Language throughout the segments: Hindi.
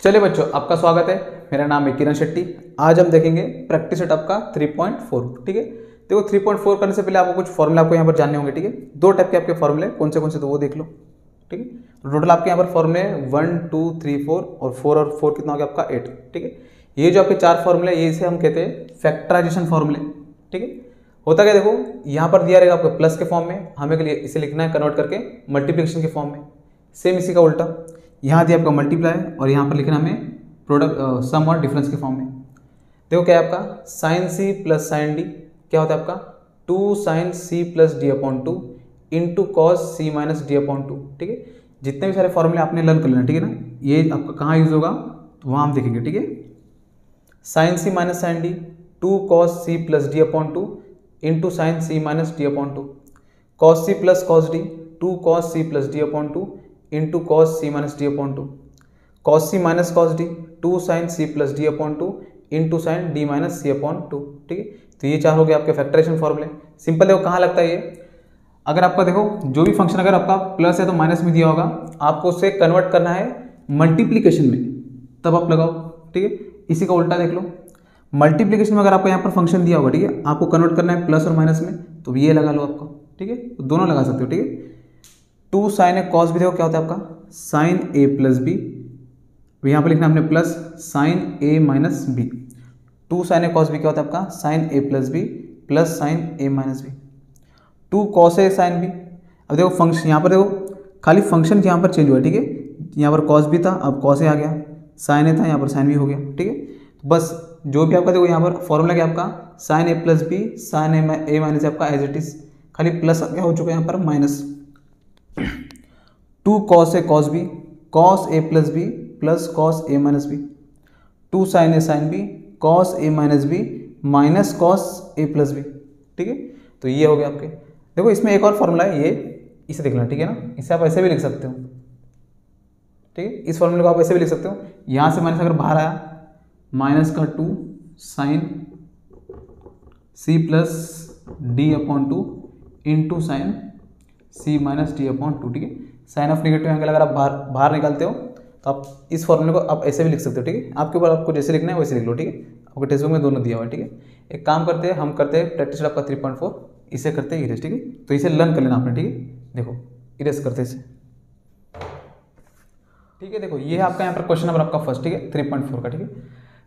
चलिए बच्चों, आपका स्वागत है। मेरा नाम है किरण शेट्टी। आज हम देखेंगे प्रैक्टिस सेट आपका 3.4। ठीक है, देखो 3.4 करने से पहले आपको कुछ फॉर्मूला आपको यहाँ पर जानने होंगे। ठीक है, दो टाइप के आपके फॉर्मूले कौन से तो वो देख लो। ठीक है, टोटल आपके यहाँ पर फॉर्मूले 1 2 3 4 और 4 कितना हो गया आपका 8। ठीक है, ये जो आपके चार फॉर्मूले ये इसे हम कहते हैं फैक्टराइजेशन फॉर्मूले। ठीक है, होता क्या, देखो यहाँ पर दिया रहेगा आपको प्लस के फॉर्म में, हमें के लिए इसे लिखना है कन्वर्ट करके मल्टीप्लिकेशन के फॉर्म में। सेम इसी का उल्टा, यहाँ दिया आपका मल्टीप्लाई और यहाँ पर लिखना हमें प्रोडक्ट सम और डिफरेंस के फॉर्म में। देखो क्या है आपका साइन सी प्लस साइन डी क्या होता है आपका 2 साइन सी plus D upon 2 into cos C minus D upon 2। ठीक है, जितने भी सारे फॉर्मूले आपने लर्न कर लेना। ठीक है ना, ये आपका कहाँ यूज होगा तो वहाँ हम देखेंगे। ठीक है, साइन सी minus sine D 2 cos C plus D upon 2 into sine सी minus D upon 2, cos C plus cos D 2 cos C plus D upon 2 into cos C minus D upon 2, cos C minus cos D 2 sine सी plus D upon 2 into sine D minus C upon 2। ठीक है, तो ये चार हो गए आपके फैक्टराइजेशन फॉर्मूले। सिंपल देखो कहाँ लगता है ये, अगर आपका देखो जो भी फंक्शन अगर आपका प्लस है तो माइनस में दिया होगा, आपको उसे कन्वर्ट करना है मल्टीप्लीकेशन में, तब आप लगाओ। ठीक है, इसी का उल्टा देख लो, मल्टीप्लीकेशन में अगर आपको यहाँ पर फंक्शन दिया होगा, ठीक है, आपको कन्वर्ट करना है प्लस और माइनस में, तो ये लगा लो आपको। ठीक है, तो दोनों लगा सकते हो। ठीक है, 2 साइन ए कॉस बी देखो क्या होता है आपका साइन ए प्लस बी, यहाँ पर लिखना हमने प्लस साइन ए माइनस बी। 2 साइन ए कॉस बी क्या होता है आपका sign A plus B plus sign A minus B. 2 cos A sine B, अब देखो फंक्शन यहाँ पर देखो खाली फंक्शन यहाँ पर चेंज हुआ। ठीक है, यहाँ पर कॉस बी था, अब कॉस ए आ गया, साइन ए था यहाँ पर साइन बी हो गया। ठीक है, तो बस जो भी आपका देखो यहाँ पर फॉर्मूला क्या आपका साइन ए प्लस बी साइन ए माइनस आपका एज इट इज, खाली प्लस क्या हो चुका है यहाँ पर minus. 2 cos A cos B cos A plus B plus cos A minus B, 2 sign A sine B cos A minus b minus cos A plus b. ठीक है, तो ये हो गया आपके। देखो इसमें एक और फॉर्मूला है, ये इसे देख लेना। ठीक है ना, इसे आप ऐसे भी लिख सकते हो। ठीक है, इस फॉर्मूले को आप ऐसे भी लिख सकते हो, यहाँ से माइनस अगर बाहर आया माइनस का 2 साइन सी plus D upon 2 into sine सी माइनस डी अपॉन 2। ठीक है, साइन ऑफ नेगेटिव एंगल अगर आप बाहर निकालते हो तो आप इस फॉर्मूले को आप ऐसे भी लिख सकते हो। ठीक है, आपके ऊपर आपको जैसे लिखना है वैसे लिख लो। ठीक है, आपको टेक्स्ट बुक में दोनों दिया हुआ है। ठीक है, एक काम करते हैं, हम करते हैं प्रैक्टिस आपका 3.4, इसे करते हैं इरेज। ठीक है, तो इसे लर्न कर लेना आपने। ठीक है, देखो इरेज करते हैं इसे। ठीक है, देखो ये है आपका यहाँ पर क्वेश्चन नंबर आपका फर्स्ट। ठीक है, 3.4 का। ठीक है,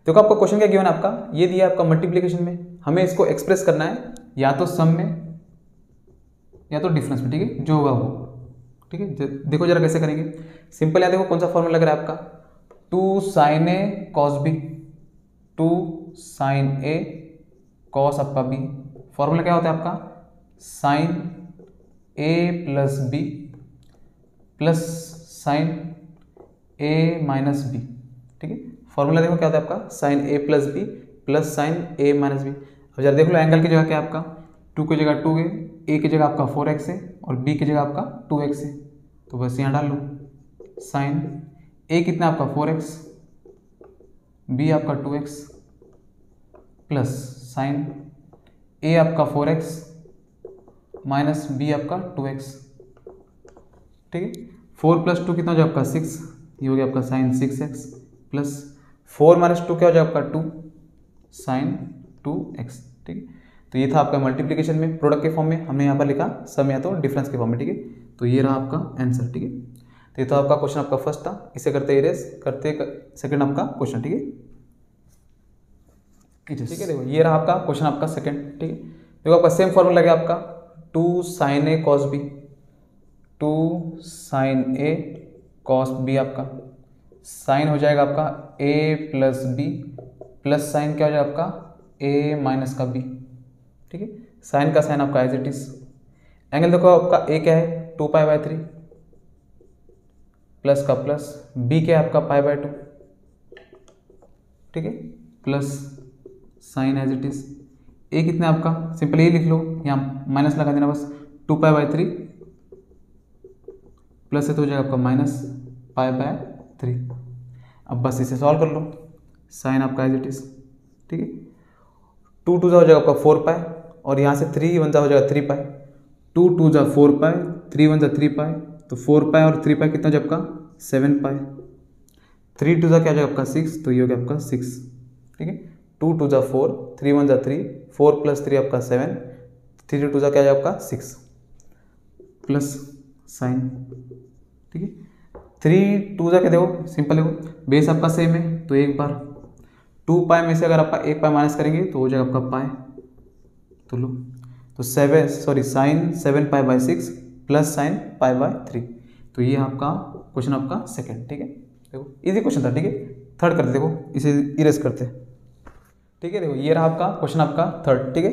देखो आपका क्वेश्चन क्या गिवन है आपका, ये दिया है आपका मल्टीप्लीकेशन में, हमें इसको एक्सप्रेस करना है या तो सम में या तो डिफरेंस में। ठीक है, जो होगा वो। ठीक है, देखो जरा कैसे करेंगे। सिंपल है, देखो कौन सा फॉर्मूला लग रहा है आपका 2 साइन ए कॉस बी 2 साइन ए कॉस आपका बी। फॉर्मूला क्या होता है आपका साइन ए प्लस बी प्लस साइन ए माइनस बी। ठीक है, फॉर्मूला देखो क्या होता है आपका साइन ए प्लस बी प्लस साइन ए माइनस बी। अब जरा देख लो एंगल की जगह क्या है आपका 2 की जगह 2 है, ए की जगह आपका 4x है और बी की जगह आपका 2x है, तो बस यहाँ डाल लो साइन ए कितना आपका 4x बी आपका 2x प्लस साइन ए आपका 4x माइनस बी आपका 2x। ठीक है, 4 प्लस 2 कितना हो जाए आपका 6, ये हो गया आपका साइन 6x प्लस 4 माइनस 2 क्या हो जाए आपका 2 साइन 2x। ठीक है, तो ये था आपका मल्टीप्लिकेशन में प्रोडक्ट के फॉर्म में, हमने यहाँ पर लिखा सम या तो डिफरेंस के फॉर्म में। ठीक है, तो ये रहा आपका आंसर। ठीक है, तो ये तो आपका क्वेश्चन आपका फर्स्ट था, इसे करते इरेज करते सेकंड आपका क्वेश्चन। ठीक है, ठीक है, देखो ये रहा आपका क्वेश्चन आपका सेकंड। ठीक है, देखो आपका सेम फॉर्मूला लगे आपका 2 साइन ए कॉस बी 2 साइन ए कॉस बी, आपका साइन हो जाएगा आपका ए प्लस बी प्लस साइन क्या हो जाएगा आपका ए माइनस का बी। ठीक है, साइन का साइन आपका एज इट इज। एंगल देखो आपका ए क्या है 2π/3 प्लस का प्लस बी क्या है आपका π/2। ठीक है, plus sine as it is. ए कितना आपका सिंपल ये लिख लो, यहाँ माइनस लगा देना बस 2π/3 प्लस है तो हो जाएगा आपका माइनस π/3। अब बस इसे सॉल्व कर लो, साइन आपका एज इट इज। ठीक है, 2 2 हो जाएगा आपका 4π और यहाँ से 3 1 हो जाएगा 3π, 2 2 4π 3 1 3π, तो 4π और 3π कितना जब का 7π 3 टू ज़ा क्या जाएगा आपका 6, तो ये हो गया आपका 6, ठीक है। 2 टू ज़ा 4, 3 1 ज़ा 3, 4 प्लस 3 आपका 7, 3 टू ज़ा क्या जाएगा आपका 6 प्लस साइन, ठीक है। 3 टू ज़ा क्या देखो सिंपल देखो, बेस आपका सेम है तो एक बार 2 पाई में से अगर आपका 1 पाई माइनस करेंगे तो हो जाएगा आपका पाई, तो लो तो sine 7 pi by 6 plus sine pi by 3, तो ये आपका क्वेश्चन आपका सेकंड, ठीक है। देखो इजी क्वेश्चन था, ठीक है। थर्ड करते देखो, इसे इरेज करते, ठीक है। देखो ये रहा आपका क्वेश्चन आपका थर्ड, ठीक है।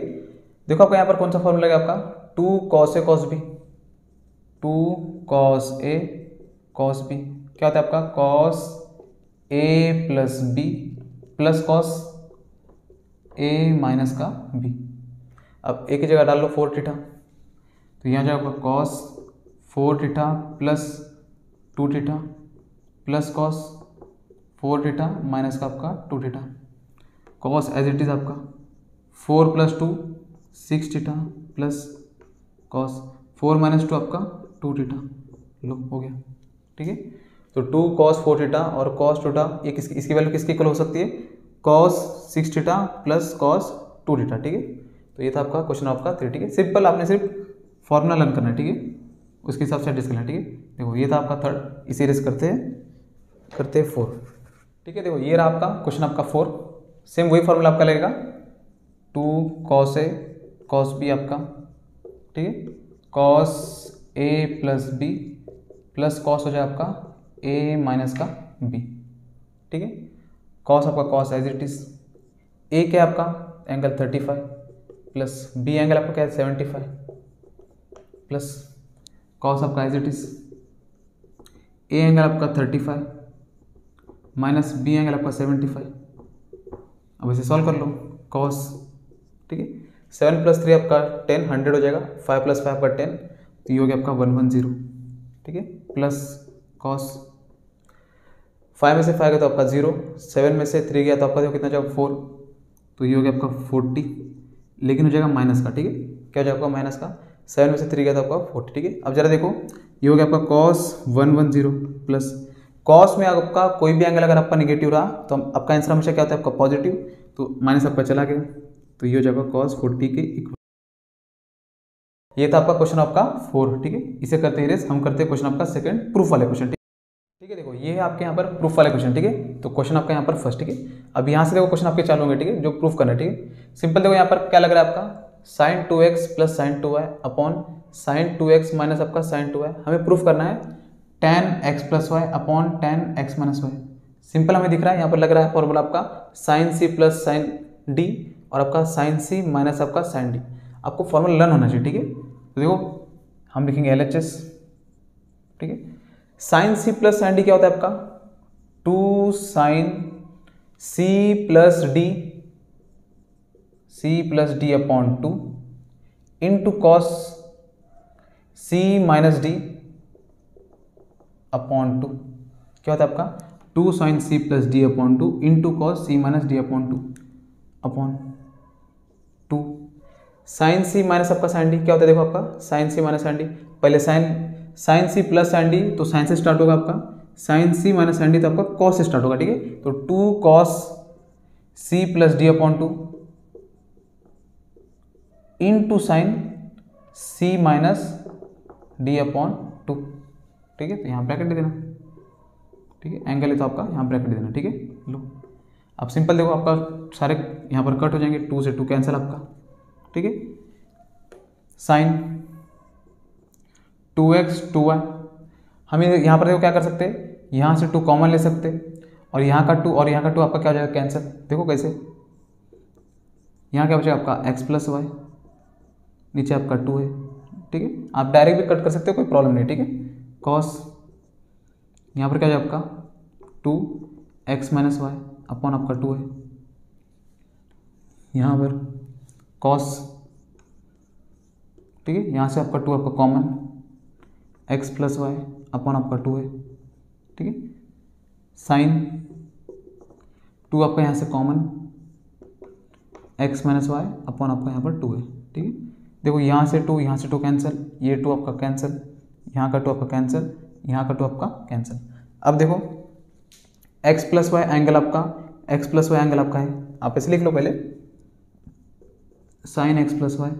देखो आपका यहाँ पर कौन सा फॉर्मूला है आपका 2 cos A cos B, 2 cos A cos B क्या होता है आपका cos A plus B plus cos A minus का B। अब एक ही जगह डाल लो 4 थीटा, तो यहाँ जाएगा आपका cos 4 theta plus 2 theta plus cos 4 theta minus का आपका 2 theta, cos as it is आपका 4 plus 2 6 theta plus cos 4 minus 2 आपका 2 थीटा, लो हो गया, ठीक है। तो 2 cos 4 थीटा और cos थीटा ये इसकी वैल्यू किसकी इक्वल हो सकती है, cos 6 theta plus cos 2 theta, ठीक है। तो ये था आपका क्वेश्चन आपका 3, ठीक है। सिंपल आपने सिर्फ फॉर्मूला लर्न करना है, ठीक है, उसके हिसाब से एडजस्ट करना है, ठीक है। देखो ये था आपका थर्ड, इसे रेस करते हैं 4, ठीक है। देखो ये रहा आपका क्वेश्चन आपका 4, सेम वही फॉर्मूला आपका लगेगा 2 cos A cos B आपका, ठीक है, cos A plus B plus cos हो जाए आपका A माइनस का B, ठीक है। cos आपका cos as it is, A क्या है आपका एंगल 35 प्लस B एंगल आपका क्या है 75 प्लस cos आपका as it is A angle आपका 35 माइनस B एंगल आपका 75। अब इसे सॉल्व कर लो, cos, ठीक है, 7 प्लस 3 आपका 10 100 हो जाएगा, 5 प्लस 5 आपका 10, तो ये हो गया आपका 110, ठीक है, प्लस cos 5 में से 5 गया तो आपका 0, 7 में से 3 गया तो आपका देखो कितना जाएगा 4, तो ये हो गया आपका 40, लेकिन हो जाएगा माइनस का, ठीक है, क्या हो जाएगा आपका माइनस का, 7 में से 3 गया तो आपका 40, ठीक है। अब जरा देखो ये हो गया आपका cos 110 प्लस cos में आपका कोई भी एंगल अगर आपका नेगेटिव रहा तो आपका आंसर हमेशा क्या होता है आपका पॉजिटिव, तो माइनस आपका चला गया, तो ये हो जाएगा cos 40 के इक्वल। ये था आपका क्वेश्चन आपका 4, ठीक है। इसे करते हैं रेस, हम करते हैं क्वेश्चन आपका सेकंड प्रूफ वाले क्वेश्चन, ठीक है। देखो ये है आपके यहाँ पर प्रूफ वाले क्वेश्चन, ठीक है। तो क्वेश्चन आपका यहाँ पर फर्स्ट, ठीक है। अब यहाँ से देखो क्वेश्चन आपके चालू होंगे, ठीक है, जो प्रूफ करना है, ठीक है। सिंपल देखो यहाँ पर क्या लग रहा है आपका sin 2x plus sin 2y upon sin 2x minus आपका sin 2y, हमें प्रूफ करना है tan x plus y upon tan x minus y. Simple हमें दिख रहा है यहाँ पर लग रहा है फॉर्मूला आपका sin c plus sin d और आपका sin c माइनस आपका sin d। आपको फॉर्मूला लर्न होना चाहिए, ठीक है। तो देखो हम लिखेंगे LHS, ठीक है। sin c plus sin d क्या होता है आपका 2 sin c plus d upon 2 into cos c minus d upon 2 क्या होता है आपका 2 sin c plus d upon 2 into cos c minus d upon 2 upon 2 sin c minus आपका sin d क्या होता है देखो आपका sin c minus sin d, पहले sin c plus sin d तो sin से स्टार्ट होगा आपका, sin c minus sin d तो आपका cos से स्टार्ट होगा, ठीक है। तो 2 cos c plus d upon 2 into sign c minus d upon 2, ठीक है। तो यहाँ ब्रैकेट दे देना, ठीक है, एंगल है तो आपका यहाँ ब्रैकेट दे देना, ठीक है। लो अब सिंपल देखो आपका सारे यहाँ पर कट हो जाएंगे, 2 से 2 कैंसिल आपका, ठीक है। साइन 2x 2y, हम यहाँ पर देखो क्या कर सकते हैं, यहाँ से 2 कॉमन ले सकते और यहाँ का 2 और यहाँ का 2 आपका क्या हो जाएगा कैंसिल, देखो कैसे, यहाँ क्या बचेगा आपका x प्लस वाई, नीचे आपका 2 है, ठीक है। आप डायरेक्ट भी कट कर सकते हो, कोई प्रॉब्लम नहीं, ठीक है। कॉस यहाँ पर क्या है आपका 2x माइनस वाई अपॉन आपका 2 है, यहाँ पर कॉस, ठीक है, यहाँ से आपका 2 आपका common x plus y upon आपका 2 है, ठीक है। साइन 2 आपका यहाँ से common x minus y upon आपका यहाँ पर 2 है, ठीक है। देखो यहाँ से 2 कैंसिल, ये 2 आपका कैंसिल, यहाँ का 2 आपका कैंसिल, यहाँ का 2 आपका कैंसिल। अब देखो एक्स प्लस वाई एंगल आपका है, आप ऐसे लिख लो पहले, sine x plus y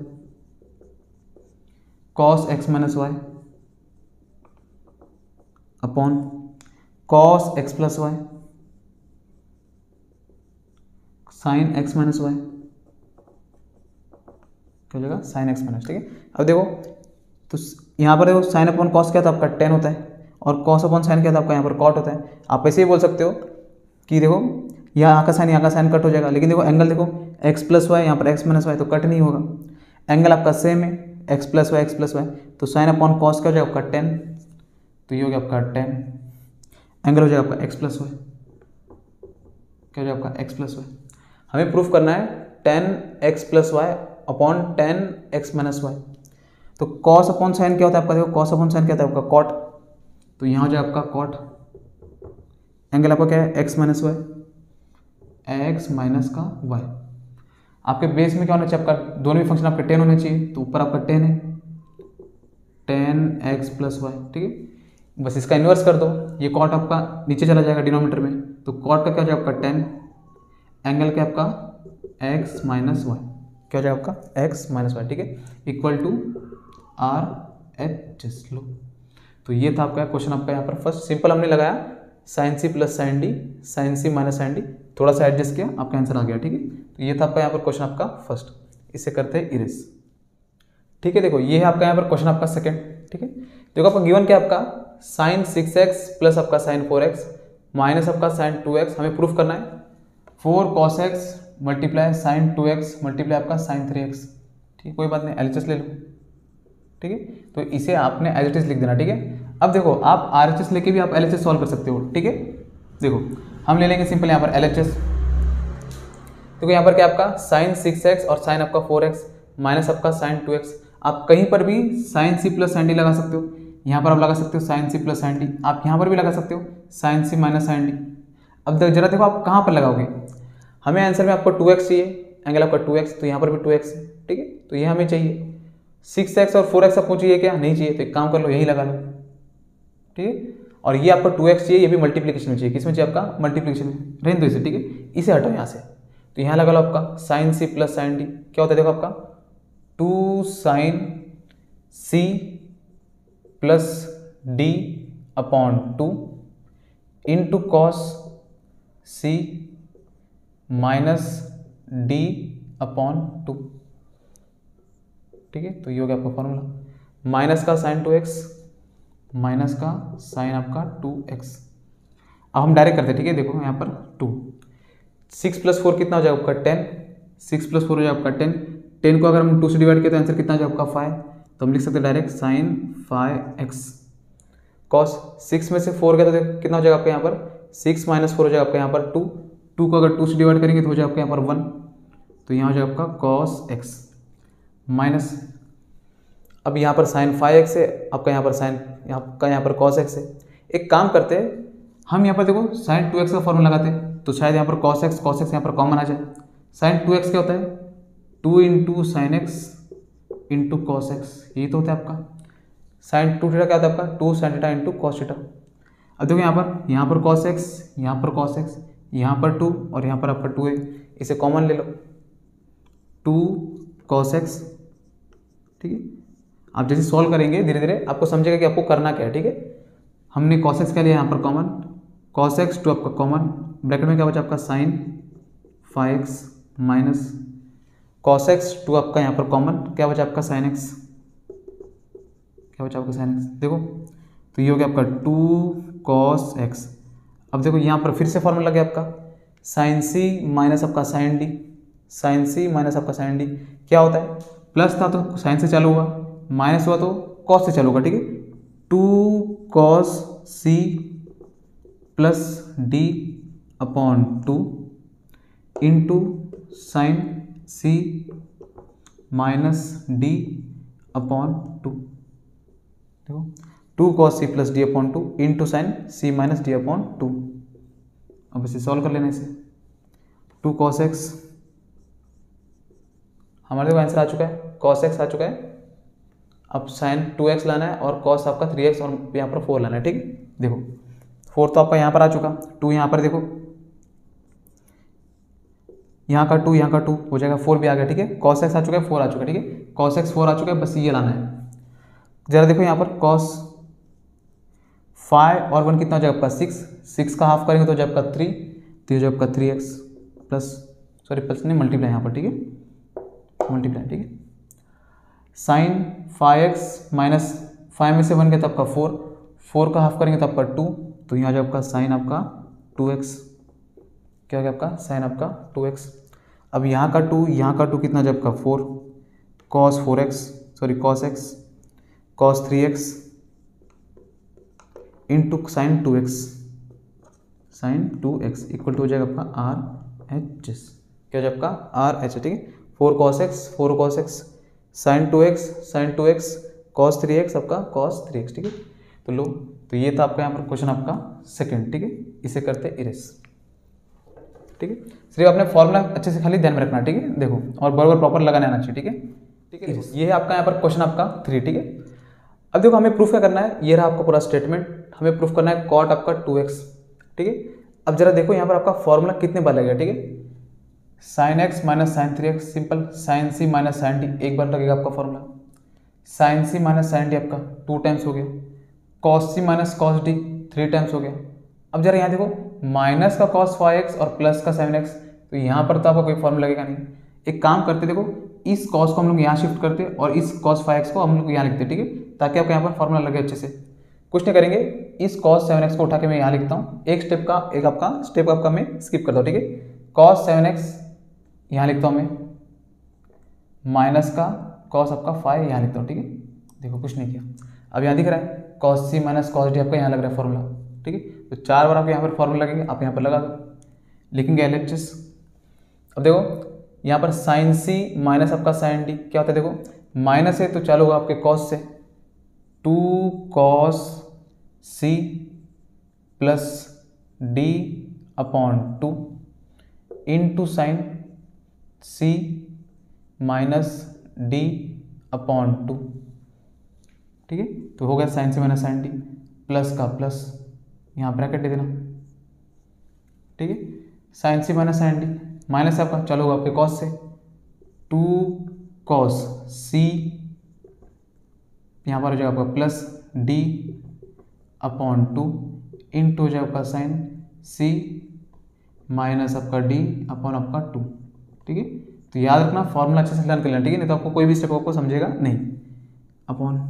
cos x minus y upon cos x plus y sine x minus y, क्या हो जाएगा, साइन एक्स माइनस। ठीक है, अब देखो तो यहाँ पर देखो साइन अपॉन कॉस क्या था आपका, टेन होता है, और कॉस अपॉन साइन क्या था आपका, यहाँ पर कॉट होता है। आप ऐसे ही बोल सकते हो कि देखो यहाँ का साइन कट हो जाएगा, लेकिन देखो एंगल देखो एक्स प्लस वाई, यहाँ पर एक्स माइनस वाई, तो कट नहीं होगा। एंगल आपका सेम है, एक्स प्लस वाई, तो साइन अपॉन कॉस क्या हो जाएगा आपका, टेन, तो ये हो गया आपका टेन, एंगल हो जाएगा आपका एक्स प्लस वाई, क्या हो जाएगा आपका एक्स प्लस वाई। हमें प्रूफ करना है tan x plus y upon tan x minus y, तो कॉस अपॉन साइन क्या होता है आपका, देखो कॉस अपॉन साइन क्या होता है आपका, कॉट, तो यहाँ हो जाए आपका कॉट, एंगल आपका क्या है, x minus y, x minus का वाई। आपके बेस में क्या होना चाहिए आपका, दोनों भी फंक्शन आपके 10 होने चाहिए, तो ऊपर आपका 10 है, 10x प्लस वाई। ठीक है, बस इसका इन्वर्स कर दो, ये कॉट आपका नीचे चला जाएगा डिनोमीटर में, तो कॉट का क्या हो जाएगा आपका 10, एंगल क्या आपका x माइनस वाई, क्या हो जाएगा आपका x माइनस वाई। ठीक है, इक्वल टू RHS लो। तो ये था आपका क्वेश्चन, आपका यहाँ पर फर्स्ट सिंपल हमने लगाया साइन सी प्लस साइन डी, साइन सी माइनस साइन डी, थोड़ा सा एडजस्ट किया, आपका आंसर आ गया। ठीक है, तो ये था आपका यहाँ पर क्वेश्चन आपका फर्स्ट, इसे करते हैं इरेज। ठीक है, देखो ये है आपका यहाँ पर क्वेश्चन आपका सेकंड। ठीक है, देखो आपका गिवन क्या आपका साइन 6x प्लस आपका साइन 4x माइनस आपका साइन 2x, हमें प्रूफ करना है 4 cos x multiply sine 2x multiply आपका साइन 3x। ठीक है, कोई बात नहीं, एलएचएस ले लो। ठीक है, तो इसे आपने एज इट इज लिख देना। ठीक है, अब देखो आप आरएचएस लेके भी आप एलएचएस सॉल्व कर सकते हो। ठीक है, देखो हम ले लेंगे सिंपल यहाँ पर एलएचएस। देखो यहाँ पर क्या आपका साइन 6x और साइन आपका 4x माइनस आपका साइन 2x, आप कहीं पर भी साइन सी प्लस साइन डी लगा सकते हो, यहाँ पर आप लगा सकते हो साइन सी प्लस साइन डी, आप यहाँ पर भी लगा सकते हो साइन सी माइनस साइन डी। अब जरा देखो आप कहाँ पर लगाओगे, हमें आंसर में आपको 2x चाहिए, एंगल आपका 2x, तो यहाँ पर भी 2x है। ठीक है, तो ये हमें चाहिए 6x और 4x आपको चाहिए क्या, नहीं चाहिए, तो एक काम कर लो यही लगा लो। ठीक है, और ये आपको 2x चाहिए, ये भी मल्टीप्लिकेशन में चाहिए, किसमें चाहिए आपका मल्टीप्लिकेशन में, रहने दो इसे। ठीक है, इसे हटाओ यहाँ से, तो यहाँ लगा लो आपका साइन सी प्लस साइन डी, क्या होता है देखो आपका 2 साइन सी plus D upon 2 into cos C minus D upon 2। ठीक है, तो ये हो गया आपका फॉर्मूला, माइनस का साइन 2x माइनस का साइन आपका 2x। अब हम डायरेक्ट करते हैं। ठीक है, देखो यहाँ पर 2 6 प्लस 4 कितना हो जाएगा आपका 10, 6 प्लस 4 हो जाएगा आपका 10, 10 को अगर हम 2 से डिवाइड किया तो आंसर कितना हो जाएगा आपका 5, तो हम लिख सकते हैं डायरेक्ट साइन 5x कॉस 6 में से 4 गया तो कितना हो जाएगा आपका यहाँ पर 6 माइनस 4 हो जाएगा आपका यहाँ पर 2, 2 को अगर 2 से डिवाइड करेंगे तो हो जाएगा आपका यहाँ पर 1, तो यहाँ हो जाएगा आपका कॉस x माइनस, अब यहाँ पर साइन 5x है, आपका यहाँ पर साइन यहाँ पर कॉस x है। एक काम करते हैं हम यहाँ पर देखो साइन 2x का फॉर्मूला लगाते हैं, तो शायद यहाँ पर cos x यहाँ पर कॉमन आ जाए। साइन 2x क्या होता है 2 into sine x into cos x, यही तो होता है आपका। साइन 2 थीटा क्या होता है आपका 2 sine theta into cos theta. अब देखो यहाँ पर cos x, यहाँ पर cos x, यहाँ पर 2 और यहाँ पर आपका 2 है, इसे कॉमन ले लो 2 cos x। ठीक है, आप जैसे सॉल्व करेंगे धीरे धीरे आपको समझेगा कि आपको करना क्या है। ठीक है, हमने cos x क्या लिया यहाँ पर कॉमन, cos x 2 आपका कॉमन, ब्रैकेट में क्या बचा आपका sign 5x minus cos x 2 आपका यहाँ पर कॉमन, क्या बचा आपका साइन x, क्या बचा आपका साइन x। देखो तो ये हो गया आपका 2 cos x। अब देखो यहाँ पर फिर से फॉर्मूला लगा आपका साइन सी माइनस आपका साइन डी, साइन सी माइनस आपका साइन डी क्या होता है, प्लस था तो साइन से चालू हुआ, माइनस हुआ तो कॉस से चालू होगा। ठीक है, 2 cos c plus D upon 2 into sign c minus D upon 2। देखो 2 cos c plus D upon 2 into sign c minus D upon 2। अब इसे सॉल्व कर लेना, इसे 2 cos x, हमारे को आंसर आ चुका है cos x आ चुका है। अब साइन 2x लाना है और cos आपका 3x और यहाँ पर 4 लाना है। ठीक है, देखो 4 तो आपका यहाँ पर आ चुका, 2 यहाँ पर देखो, यहाँ का 2 यहाँ का 2 हो जाएगा, 4 भी आ गया, ठीक है। कॉस एक्स आ चुका है, 4 आ चुका है, ठीक है। कॉस एक्स 4 आ चुका है, बस ये लाना है। जरा देखो यहाँ पर कॉस 5 और 1 कितना हो जाएगा आपका 6 का हाफ करेंगे तो हो जाएगा आपका 3, तो हो जाएगा आपका 3x प्लस, सॉरी प्लस नहीं मल्टीप्लाई यहाँ पर, ठीक है, मल्टीप्लाई, ठीक है। साइन 5x माइनस 5 में से 1 गया तो आपका 4 का हाफ करेंगे तो आपका 2, तो यहाँ जो आपका साइन आपका 2x, क्या हो गया आपका साइन आपका 2x। अब यहाँ का 2 यहाँ का 2 कितना हो जाएगा आपका 4, cos 4x sorry cos x cos 3x into sine 2x, sine 2x equal to हो जाएगा आपका RHS, क्या हो जाएगा आपका RHS, ठीक है। 4 cos x sine 2x cos 3x आपका cos 3x, ठीक है। तो लो, तो ये था आपका यहाँ पर क्वेश्चन आपका सेकंड, ठीक है। इसे करते इरेज, ठीक है। सिर्फ आपने फॉर्मूला अच्छे से खाली ध्यान में रखना, ठीक है, देखो, और बराबर प्रॉपर लगाना आना चाहिए, ठीक है, ठीक है। ये है आपका यहाँ पर क्वेश्चन आपका 3, ठीक है। अब देखो हमें प्रूफ क्या करना है, ये रहा आपका पूरा स्टेटमेंट, हमें प्रूफ करना है कॉट आपका 2x, ठीक है। अब जरा देखो यहाँ पर आपका फॉर्मूला कितने बार लगेगा, ठीक है। Sine x minus sine 3x simple, sine सी माइनस साइन डी एक बार लगेगा आपका फॉर्मूला, साइन सी माइनस साइन डी आपका 2 टाइम्स हो गया, cos C minus cos D 3 times हो गया। अब जरा यहाँ देखो माइनस का cos 5x और प्लस का 7x, तो यहाँ पर तो आपका कोई फॉर्मूला लगेगा नहीं। एक काम करते, देखो इस cos को हम लोग यहाँ शिफ्ट करते और इस cos 5x को हम लोग यहाँ लिखते, ठीक है, ताकि आपको यहाँ पर फॉर्मूला लगे अच्छे से। कुछ नहीं करेंगे, इस cos 7x को उठा के मैं यहाँ लिखता हूँ, एक स्टेप आपका मैं स्किप करता हूँ, ठीक है। cos 7x यहाँ लिखता हूँ मैं, माइनस का cos आपका 5 यहाँ लिखता हूँ, ठीक है। देखो कुछ नहीं किया, अब यहाँ दिख रहा है cos c minus cos d आपका यहाँ लग रहा है फॉर्मूला, ठीक है। तो 4 बार आपको यहाँ पर फॉर्मूला लगेंगे, आप यहाँ पर लगा दो, लिखेंगे LHS। अब देखो यहाँ पर साइन सी माइनस आपका साइन डी क्या होता है, देखो माइनस है तो चालू होगा आपके cos से, 2 cos c plus d upon 2 into sign c minus d upon 2, ठीक है। तो हो गया साइन सी माइनस साइन डी, प्लस का प्लस यहाँ ब्रैकेट दे देना, ठीक है। साइन सी माइनस साइन डी माइनस आपका चलो होगा आपके कॉस से, 2 cos c यहाँ पर हो जाएगा आपका प्लस d अपॉन 2 इंटू हो जाएगा आपका साइन c माइनस आपका d अपॉन आपका 2, ठीक है। तो याद रखना फॉर्मूला अच्छे से लर्न कर लेना, ठीक है, नहीं तो आपको कोई भी स्टेप आपको समझेगा नहीं। अपॉन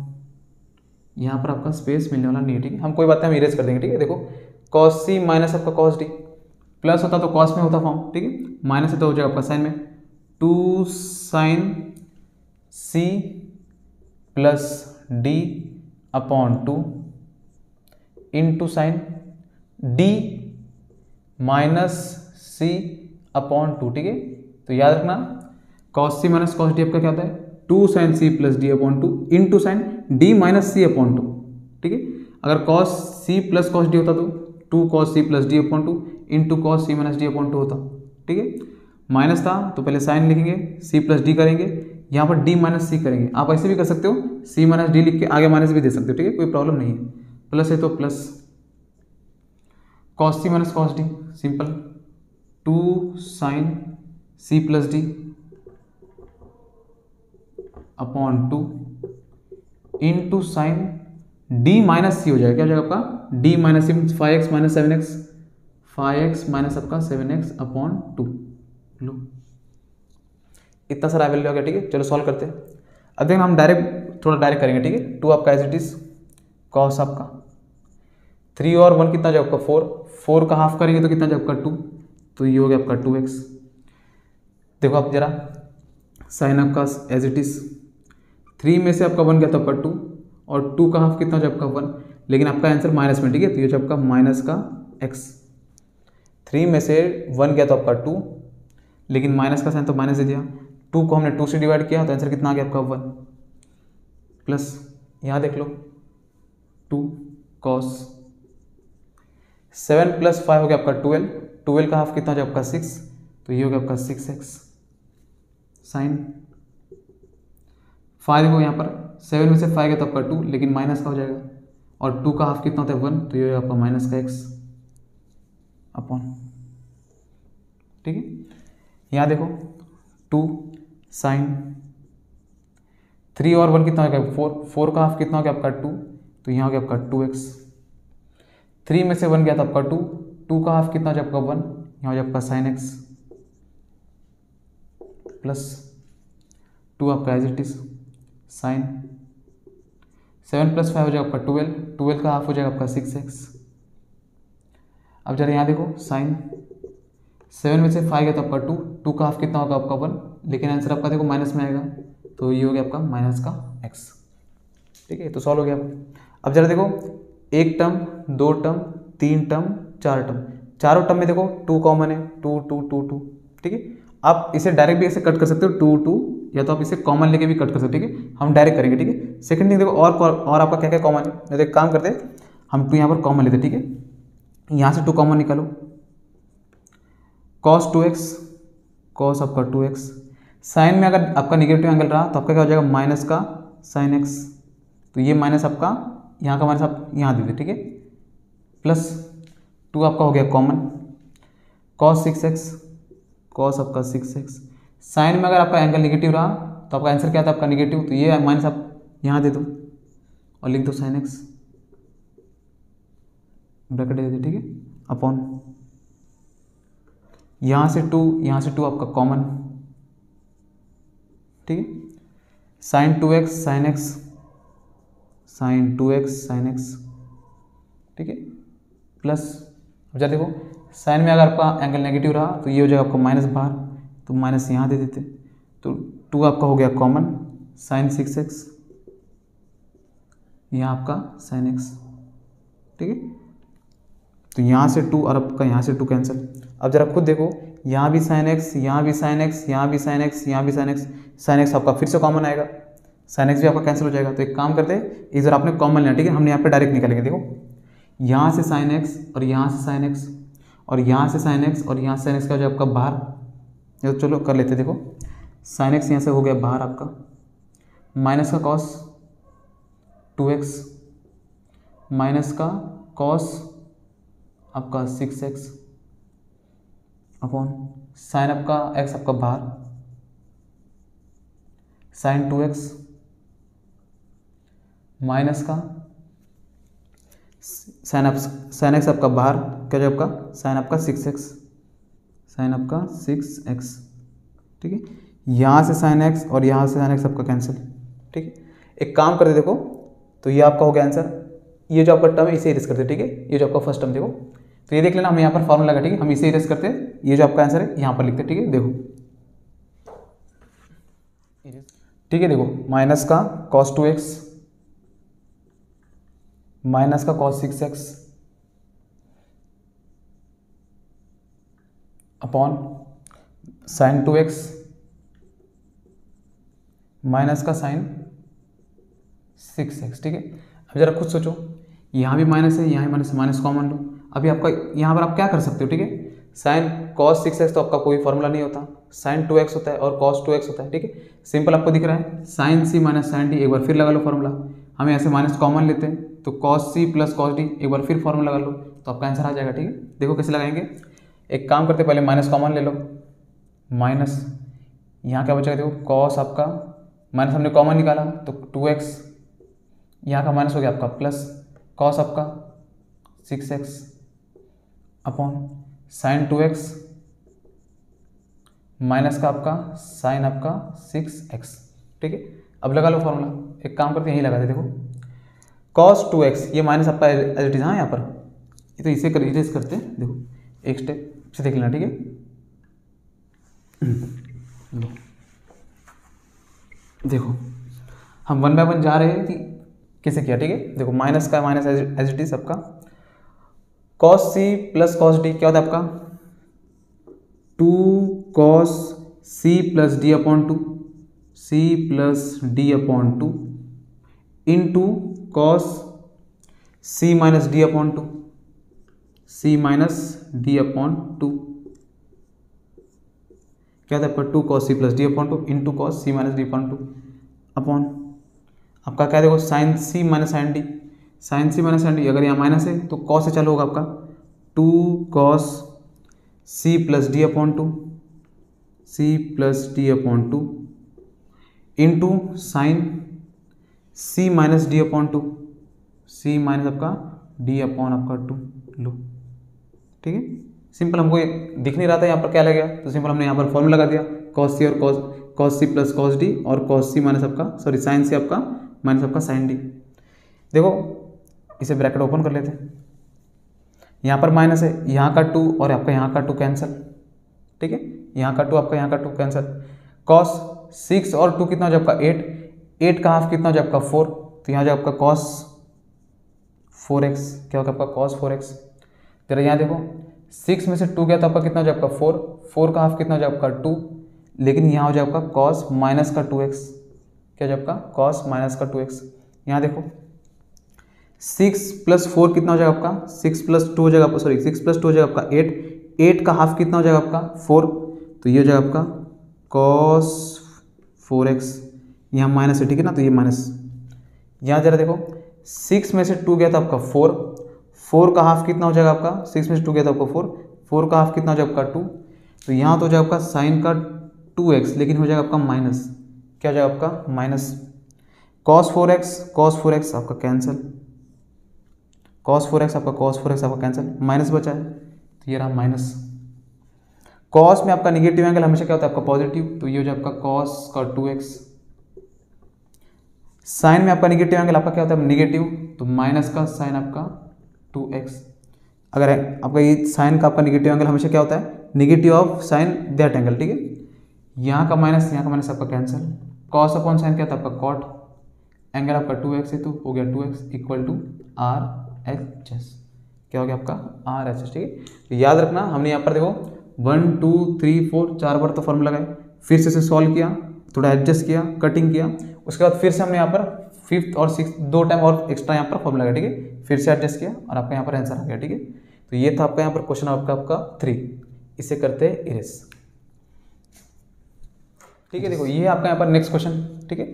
यहाँ पर आपका स्पेस मिलने वाला नहीं है, ठीक है, हम कोई बात नहीं हम इरेज कर देंगे, ठीक है। देखो cos c माइनस आपका cos d, प्लस होता तो cos में होता फॉर्म, ठीक है, माइनस है तो हो जाएगा आपका साइन में, 2 sine c plus d upon 2 into sine d minus c upon 2, ठीक है। तो याद रखना cos c minus cos d आपका क्या होता है, 2 sine c plus d upon 2 into sine d minus c upon 2, ठीक है। अगर cos c plus cos d होता तो 2 cos c plus d upon 2 into cos c minus d upon 2 होता, ठीक है। माइनस था तो पहले साइन लिखेंगे, c प्लस d करेंगे, यहाँ पर d माइनस c करेंगे, आप ऐसे भी कर सकते हो, c माइनस d लिख के आगे माइनस भी दे सकते हो, ठीक है, कोई प्रॉब्लम नहीं है। प्लस है तो plus cos c minus cos d simple, 2 sine c plus d upon 2 into sine d minus c हो जाएगा, क्या हो जाएगा आपका d minus c 5x minus 7x, 5x minus आपका 7x अपॉन 2, लो इतना सारा वैल्यू आ गया, ठीक है। चलो सॉल्व करते हैं। अब देखना हम थोड़ा डायरेक्ट करेंगे, ठीक है। 2 आपका एज इट इज, कॉस आपका 3 और 1 कितना जाएगा आपका 4 का हाफ करेंगे तो कितना जाएगा आपका 2, तो ये हो गया आपका 2x। देखो आप जरा साइन आपका एज इट इज, 3 में से आपका 1 गया था आपका 2 और 2 का हाफ कितना हो जाएगा आपका 1, लेकिन आपका आंसर माइनस में, ठीक है, तो ये आपका माइनस का x। 3 में से 1 गया तो आपका 2, लेकिन माइनस का साइन तो माइनस दे दिया, 2 को हमने 2 से डिवाइड किया तो आंसर कितना आ गया आपका 1, प्लस यहाँ देख लो 2 cos 7 प्लस 5 हो गया आपका 12 का हाफ कितना हो जाएगा आपका 6, तो ये हो गया आपका 6x साइन 5 देखो यहाँ पर 7 में से 5 गया तो आपका 2, लेकिन माइनस का हो जाएगा और 2 का हाफ कितना होता है 1, तो ये आपका माइनस का x अपॉन, ठीक है। यहाँ देखो 2 साइन 3 और 1 कितना हो गया 4, 4 का हाफ कितना हो गया आपका 2, तो यहाँ हो गया आपका 2x। 3 में से 1 गया था आपका 2, 2 का हाफ कितना हो जाए आपका 1, यहाँ हो जाए आपका साइन x प्लस 2 आपका as it is sine 7 plus 5 हो जाएगा आपका 12, 12 का हाफ हो जाएगा आपका 6x। अब जरा यहाँ देखो साइन 7 में से 5 गया तो आपका 2, 2 का हाफ कितना होगा आपका 1, लेकिन आंसर आपका देखो माइनस में आएगा, तो ये हो गया आपका माइनस का x, ठीक है। तो सॉल्व हो गया। अब जरा देखो एक टर्म, 2 टर्म, 3 टर्म, 4 टर्म, चारों टर्म में देखो 2 कॉमन है, 2 2 2 2, ठीक है। आप इसे डायरेक्ट भी ऐसे कट कर सकते हो 2 2, या तो आप इसे कॉमन लेके भी कट कर सकते हो, ठीक है। हम डायरेक्ट करेंगे, ठीक है। सेकंड थिंग देखो और आपका क्या क्या कॉमन है, तो एक काम करते हैं हम 2 यहाँ पर कॉमन लेते, ठीक है। यहाँ से 2 कॉमन निकालो, cos 2x, cos आपका 2x, साइन में अगर आपका निगेटिव एंगल रहा तो आपका क्या हो जाएगा माइनस का साइन x, तो ये माइनस आपका यहाँ का माइनस आप यहाँ दे दे, ठीक है। प्लस 2 आपका हो गया कॉमन, cos 6x, cos आपका 6x, साइन में अगर आपका एंगल निगेटिव रहा तो आपका आंसर क्या था आपका निगेटिव, तो ये माइनस आप यहाँ दे दो और लिख दो साइन x, ब्रैकेट दे दो, ठीक है, अपॉन यहाँ से 2 आपका कॉमन, ठीक है। Sine 2x sine x, sine 2x sine x, ठीक है, प्लस अब जरा देखो साइन में अगर आपका एंगल नेगेटिव रहा तो ये हो जाएगा आपका माइनस बाहर, तो माइनस यहाँ दे देते, तो 2 आपका हो गया कॉमन, साइन 6x, यहाँ आपका साइन x, ठीक है। तो यहाँ से 2 और आपका यहाँ से 2 कैंसिल। अब जरा खुद देखो यहाँ भी साइन x, यहाँ भी साइन x, यहाँ भी साइन x, यहाँ भी साइन x, साइन x आपका फिर से कॉमन आएगा, साइन x भी आपका कैंसिल हो जाएगा। तो एक काम करते हैं इधर आपने कॉमन लेना, ठीक है, हमने यहाँ पे डायरेक्ट निकालेंगे। देखो यहाँ से साइन x और यहाँ से साइन x और यहाँ से साइन x और यहाँ से साइन x का जो आपका बाहर, तो चलो कर लेते। देखो साइन x यहाँ से हो गया बाहर आपका, माइनस का cos 2x, माइनस का cos आपका 6x अपॉन साइन आपका x आपका बाहर, साइन 2x माइनस का साइन x आपका बाहर, क्या जो आपका साइन आपका 6x, साइन आपका 6x, ठीक है। यहाँ से साइन x और यहाँ से साइन x आपका कैंसिल, ठीक है। एक काम करते देखो, तो ये आपका हो गया आंसर, ये जो आपका टर्म है इसे इरेज करते, ठीक है। ये जो आपका फर्स्ट टर्म देखो, तो ये देख लेना हम यहाँ पर फॉर्मूला लगा, ठीक है, हम इसे इरेज करते हैं, ये जो आपका आंसर है यहाँ पर लिखते, ठीक है। देखो ठीक है, देखो माइनस का cos 2x माइनस का cos 6x upon sine 2x minus का साइन 6x, ठीक है। अब जरा खुद सोचो, यहाँ भी माइनस है, यहाँ भी माइनस, माइनस कॉमन लो। अभी आपका यहाँ पर आप क्या कर सकते हो, ठीक है, साइन cos 6x तो आपका कोई फॉर्मूला नहीं होता, साइन 2x होता है और cos 2x होता है, ठीक है। सिंपल आपको दिख रहा है sine c minus sine d, एक बार फिर लगा लो फॉर्मूला, हम ऐसे माइनस कॉमन लेते हैं तो cos c plus cos d, एक बार फिर फॉर्मूला लगा लो तो आपका आंसर आ जाएगा, ठीक है। देखो कैसे लगाएंगे, एक काम करते पहले माइनस कॉमन ले लो, माइनस यहाँ क्या बचेगा, देखो cos आपका माइनस हमने कॉमन निकाला तो 2x, यहाँ का माइनस हो गया आपका प्लस cos आपका 6x upon sine 2x minus का आपका साइन आपका 6x, ठीक है। अब लगा लो फॉर्मूला, एक काम करते हैं यही लगा दे, देखो cos 2x, ये माइनस आपका एज इट इज, हाँ यहाँ पर ये तो इसे इरेज करते हैं, देखो एक स्टेप से देख लेना, ठीक है। देखो हम 1 बाय 1 जा रहे हैं कि कैसे किया, ठीक है। देखो माइनस का माइनस एज इट इज आपका cos c plus cos d क्या होता है आपका 2 cos c plus d upon 2, c plus d upon 2 into cos c minus d upon 2, c minus d upon 2 क्या होता है आपका 2 cos c plus d upon 2 into cos c minus d upon 2 upon आपका क्या देखो sine c minus sine d, sign सी माइनस साइन डी, अगर यहाँ माइनस है तो कॉस से चालू होगा आपका 2 cos सी plus D upon 2, C plus D upon 2 into sine सी minus D upon 2, C minus आपका डी अपॉन आपका 2 लो। ठीक है, सिंपल, हमको ये दिख नहीं रहा था यहाँ पर क्या लगेगा, तो सिंपल हमने यहाँ पर फॉर्मूला लगा दिया cos सी और cos सी प्लस cos डी और cos सी माइनस आपका सॉरी साइन सी आपका माइनस आपका साइन डी। देखो इसे ब्रैकेट ओपन कर लेते हैं, यहाँ पर माइनस है, यहाँ का 2 और आपका यहाँ का 2 कैंसिल। ठीक है, यहाँ का 2 आपका यहाँ का 2 कैंसिल। cos 6 और 2 कितना हो जाए आपका 8, 8 का हाफ कितना हो जाए आपका 4, तो यहाँ जाए आपका cos 4x, क्या होगा आपका cos 4x। फिर यहाँ देखो 6 में से 2 गया तो आपका कितना हो जाए आपका 4, 4 का हाफ कितना हो जाए आपका 2, लेकिन यहाँ हो जाए आपका cos माइनस का 2x, क्या हो जाए आपका cos माइनस का 2x। यहाँ देखो 6 प्लस 4 कितना हो जाएगा आपका 6 प्लस 2 हो जाएगा आपका सॉरी 6 प्लस 2 हो जाएगा आपका 8, 8 का हाफ कितना हो जाएगा आपका 4, तो ये हो जाएगा आपका cos 4x, यहाँ माइनस है। ठीक है ना, तो ये माइनस। यहाँ जरा देखो 6 में से 2 गया था आपका 4, 4 का हाफ कितना हो जाएगा आपका 6 में से 2 गया था आपका 4, 4 का हाफ कितना हो जाएगा आपका 2, तो यहाँ तो हो जाएगा आपका साइन का 2x, लेकिन हो जाएगा आपका माइनस, क्या हो जाएगा आपका माइनस cos 4x आपका कैंसिल, cos 4x आपका कैंसिल, माइनस बचा है तो ये रहा माइनस। cos में आपका निगेटिव एंगल हमेशा क्या होता है आपका पॉजिटिव, तो ये हो जाए आपका cos का 2x। साइन में आपका निगेटिव एंगल आपका क्या होता है निगेटिव, तो माइनस का साइन आपका 2x। अगर आपका ये साइन का आपका निगेटिव एंगल हमेशा क्या होता है negative of sine that angle. ठीक है, यहाँ का माइनस आपका कैंसिल, cos अपॉन साइन क्या था आपका cot, एंगल आपका 2x है तो हो गया 2x इक्वल टू RHS, क्या हो गया आपका RHS। ठीक है, तो याद रखना हमने यहाँ पर देखो 1 2 3 4 4 बार तो फॉर्मूला लगाए, फिर से इसे सॉल्व किया, थोड़ा एडजस्ट किया, कटिंग किया, उसके बाद फिर से हमने यहाँ पर 5th और 6th 2 टाइम और एक्स्ट्रा यहाँ पर फॉर्मूला लगाया। ठीक है, फिर से एडजस्ट किया और आपका यहाँ पर आंसर आ गया। ठीक है, तो ये था आपका यहाँ पर क्वेश्चन आपका 3, इसे करते हैं इरेज। ठीक है, देखो ये है आपका यहाँ पर नेक्स्ट क्वेश्चन। ठीक है,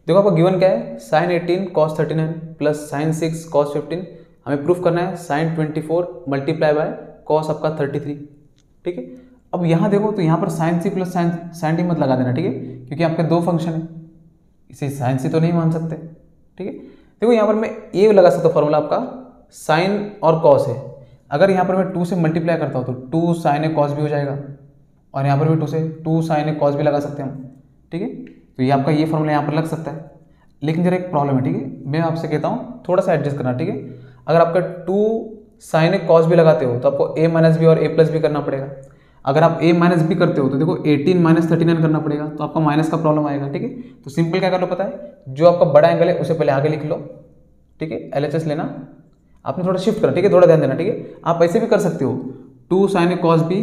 देखो आपको गिवन क्या है sin 18 cos 39 plus sin 6 cos 15, हमें प्रूफ करना है sin 24 मल्टीप्लाई बाय cos आपका 33। ठीक है, अब यहाँ देखो तो यहाँ पर sin c plus sin d मत लगा देना। ठीक है, क्योंकि आपके दो फंक्शन है, इसे sin c तो नहीं मान सकते। ठीक है, देखो यहाँ पर मैं ये लगा सकता हूँ फॉर्मूला आपका sin और cos है, अगर यहाँ पर मैं 2 से मल्टीप्लाई करता हूँ तो 2 sin a cos भी हो जाएगा, और यहाँ पर भी 2 से 2 sin a cos भी लगा सकते हैं हम। ठीक है, तो ये आपका ये फॉर्मूला यहाँ पर लग सकता है, लेकिन जरा एक प्रॉब्लम है। ठीक है, मैं आपसे कहता हूँ थोड़ा सा एडजस्ट करना। ठीक है, अगर आपका 2 sin a cos भी लगाते हो तो आपको a माइनस बी और a प्लस भी करना पड़ेगा। अगर आप a माइनस बी करते हो तो देखो 18 माइनस 39 करना पड़ेगा, तो आपका माइनस का प्रॉब्लम आएगा। ठीक है, तो सिंपल क्या कर लो पता है, जो आपका बड़ा एंगल है उसे पहले आगे लिख लो। ठीक है, LHS लेना, आपने थोड़ा शिफ्ट करना। ठीक है, थोड़ा ध्यान देना। ठीक है, आप ऐसे भी कर सकते हो 2 sin a cos b,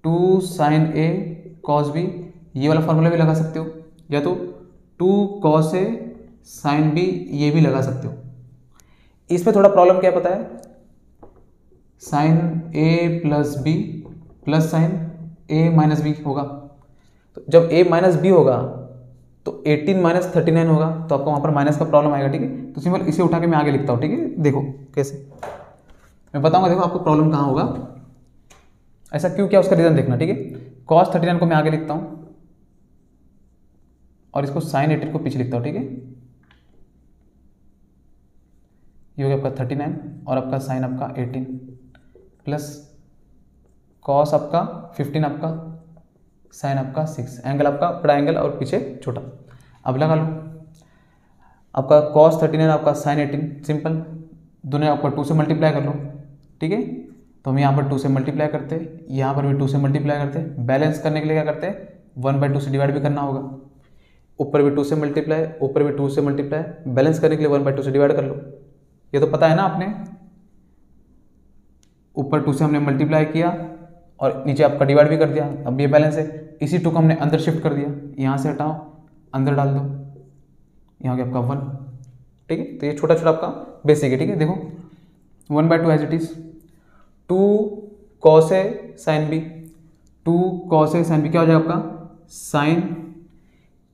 2 sin a cos b, ये वाला फॉर्मूला भी लगा सकते हो, या तो 2 cos a sin b ये भी लगा सकते हो। इसमें थोड़ा प्रॉब्लम क्या पता है, sin a plus b plus sin a minus b होगा, तो जब a माइनस b होगा तो 18 माइनस 39 होगा, तो आपको वहाँ पर माइनस का प्रॉब्लम आएगा। ठीक है, तो सिंपल इसे उठा के मैं आगे लिखता हूँ। ठीक है, देखो कैसे मैं बताऊँगा, देखो आपको प्रॉब्लम कहाँ होगा, ऐसा क्यों क्या उसका रीज़न देखना। ठीक है, cos 39 को मैं आगे लिखता हूँ और इसको sin 18 को पीछे लिखता हूँ। ठीक है, ये हो गया आपका 39 और आपका sin आपका 18 प्लस cos आपका 15 आपका sin आपका 6, एंगल आपका बड़ा एंगल और पीछे छोटा। अब लगा लो आपका cos 39 आपका sin 18, सिंपल दोनों आपका 2 से मल्टीप्लाई कर लो। ठीक है, तो हम यहाँ पर 2 से मल्टीप्लाई करते हैं, यहाँ पर भी 2 से मल्टीप्लाई करते हैं। बैलेंस करने के लिए क्या करते हैं 1/2 से डिवाइड भी करना होगा, ऊपर भी 2 से मल्टीप्लाई, ऊपर भी 2 से मल्टीप्लाई, बैलेंस करने के लिए 1/2 से डिवाइड कर लो। ये तो पता है ना आपने, ऊपर 2 से हमने मल्टीप्लाई किया और नीचे आपका डिवाइड भी कर दिया। अब ये बैलेंस है, इसी 2 को हमने अंदर शिफ्ट कर दिया, यहाँ से हटाओ अंदर डाल दो, यहाँ गया आपका 1। ठीक है, तो ये छोटा छोटा आपका बेसिक है। ठीक है, देखो 1/2 as it is 2 cos a sin b, 2 cos a sin b क्या हो जाएगा आपका sin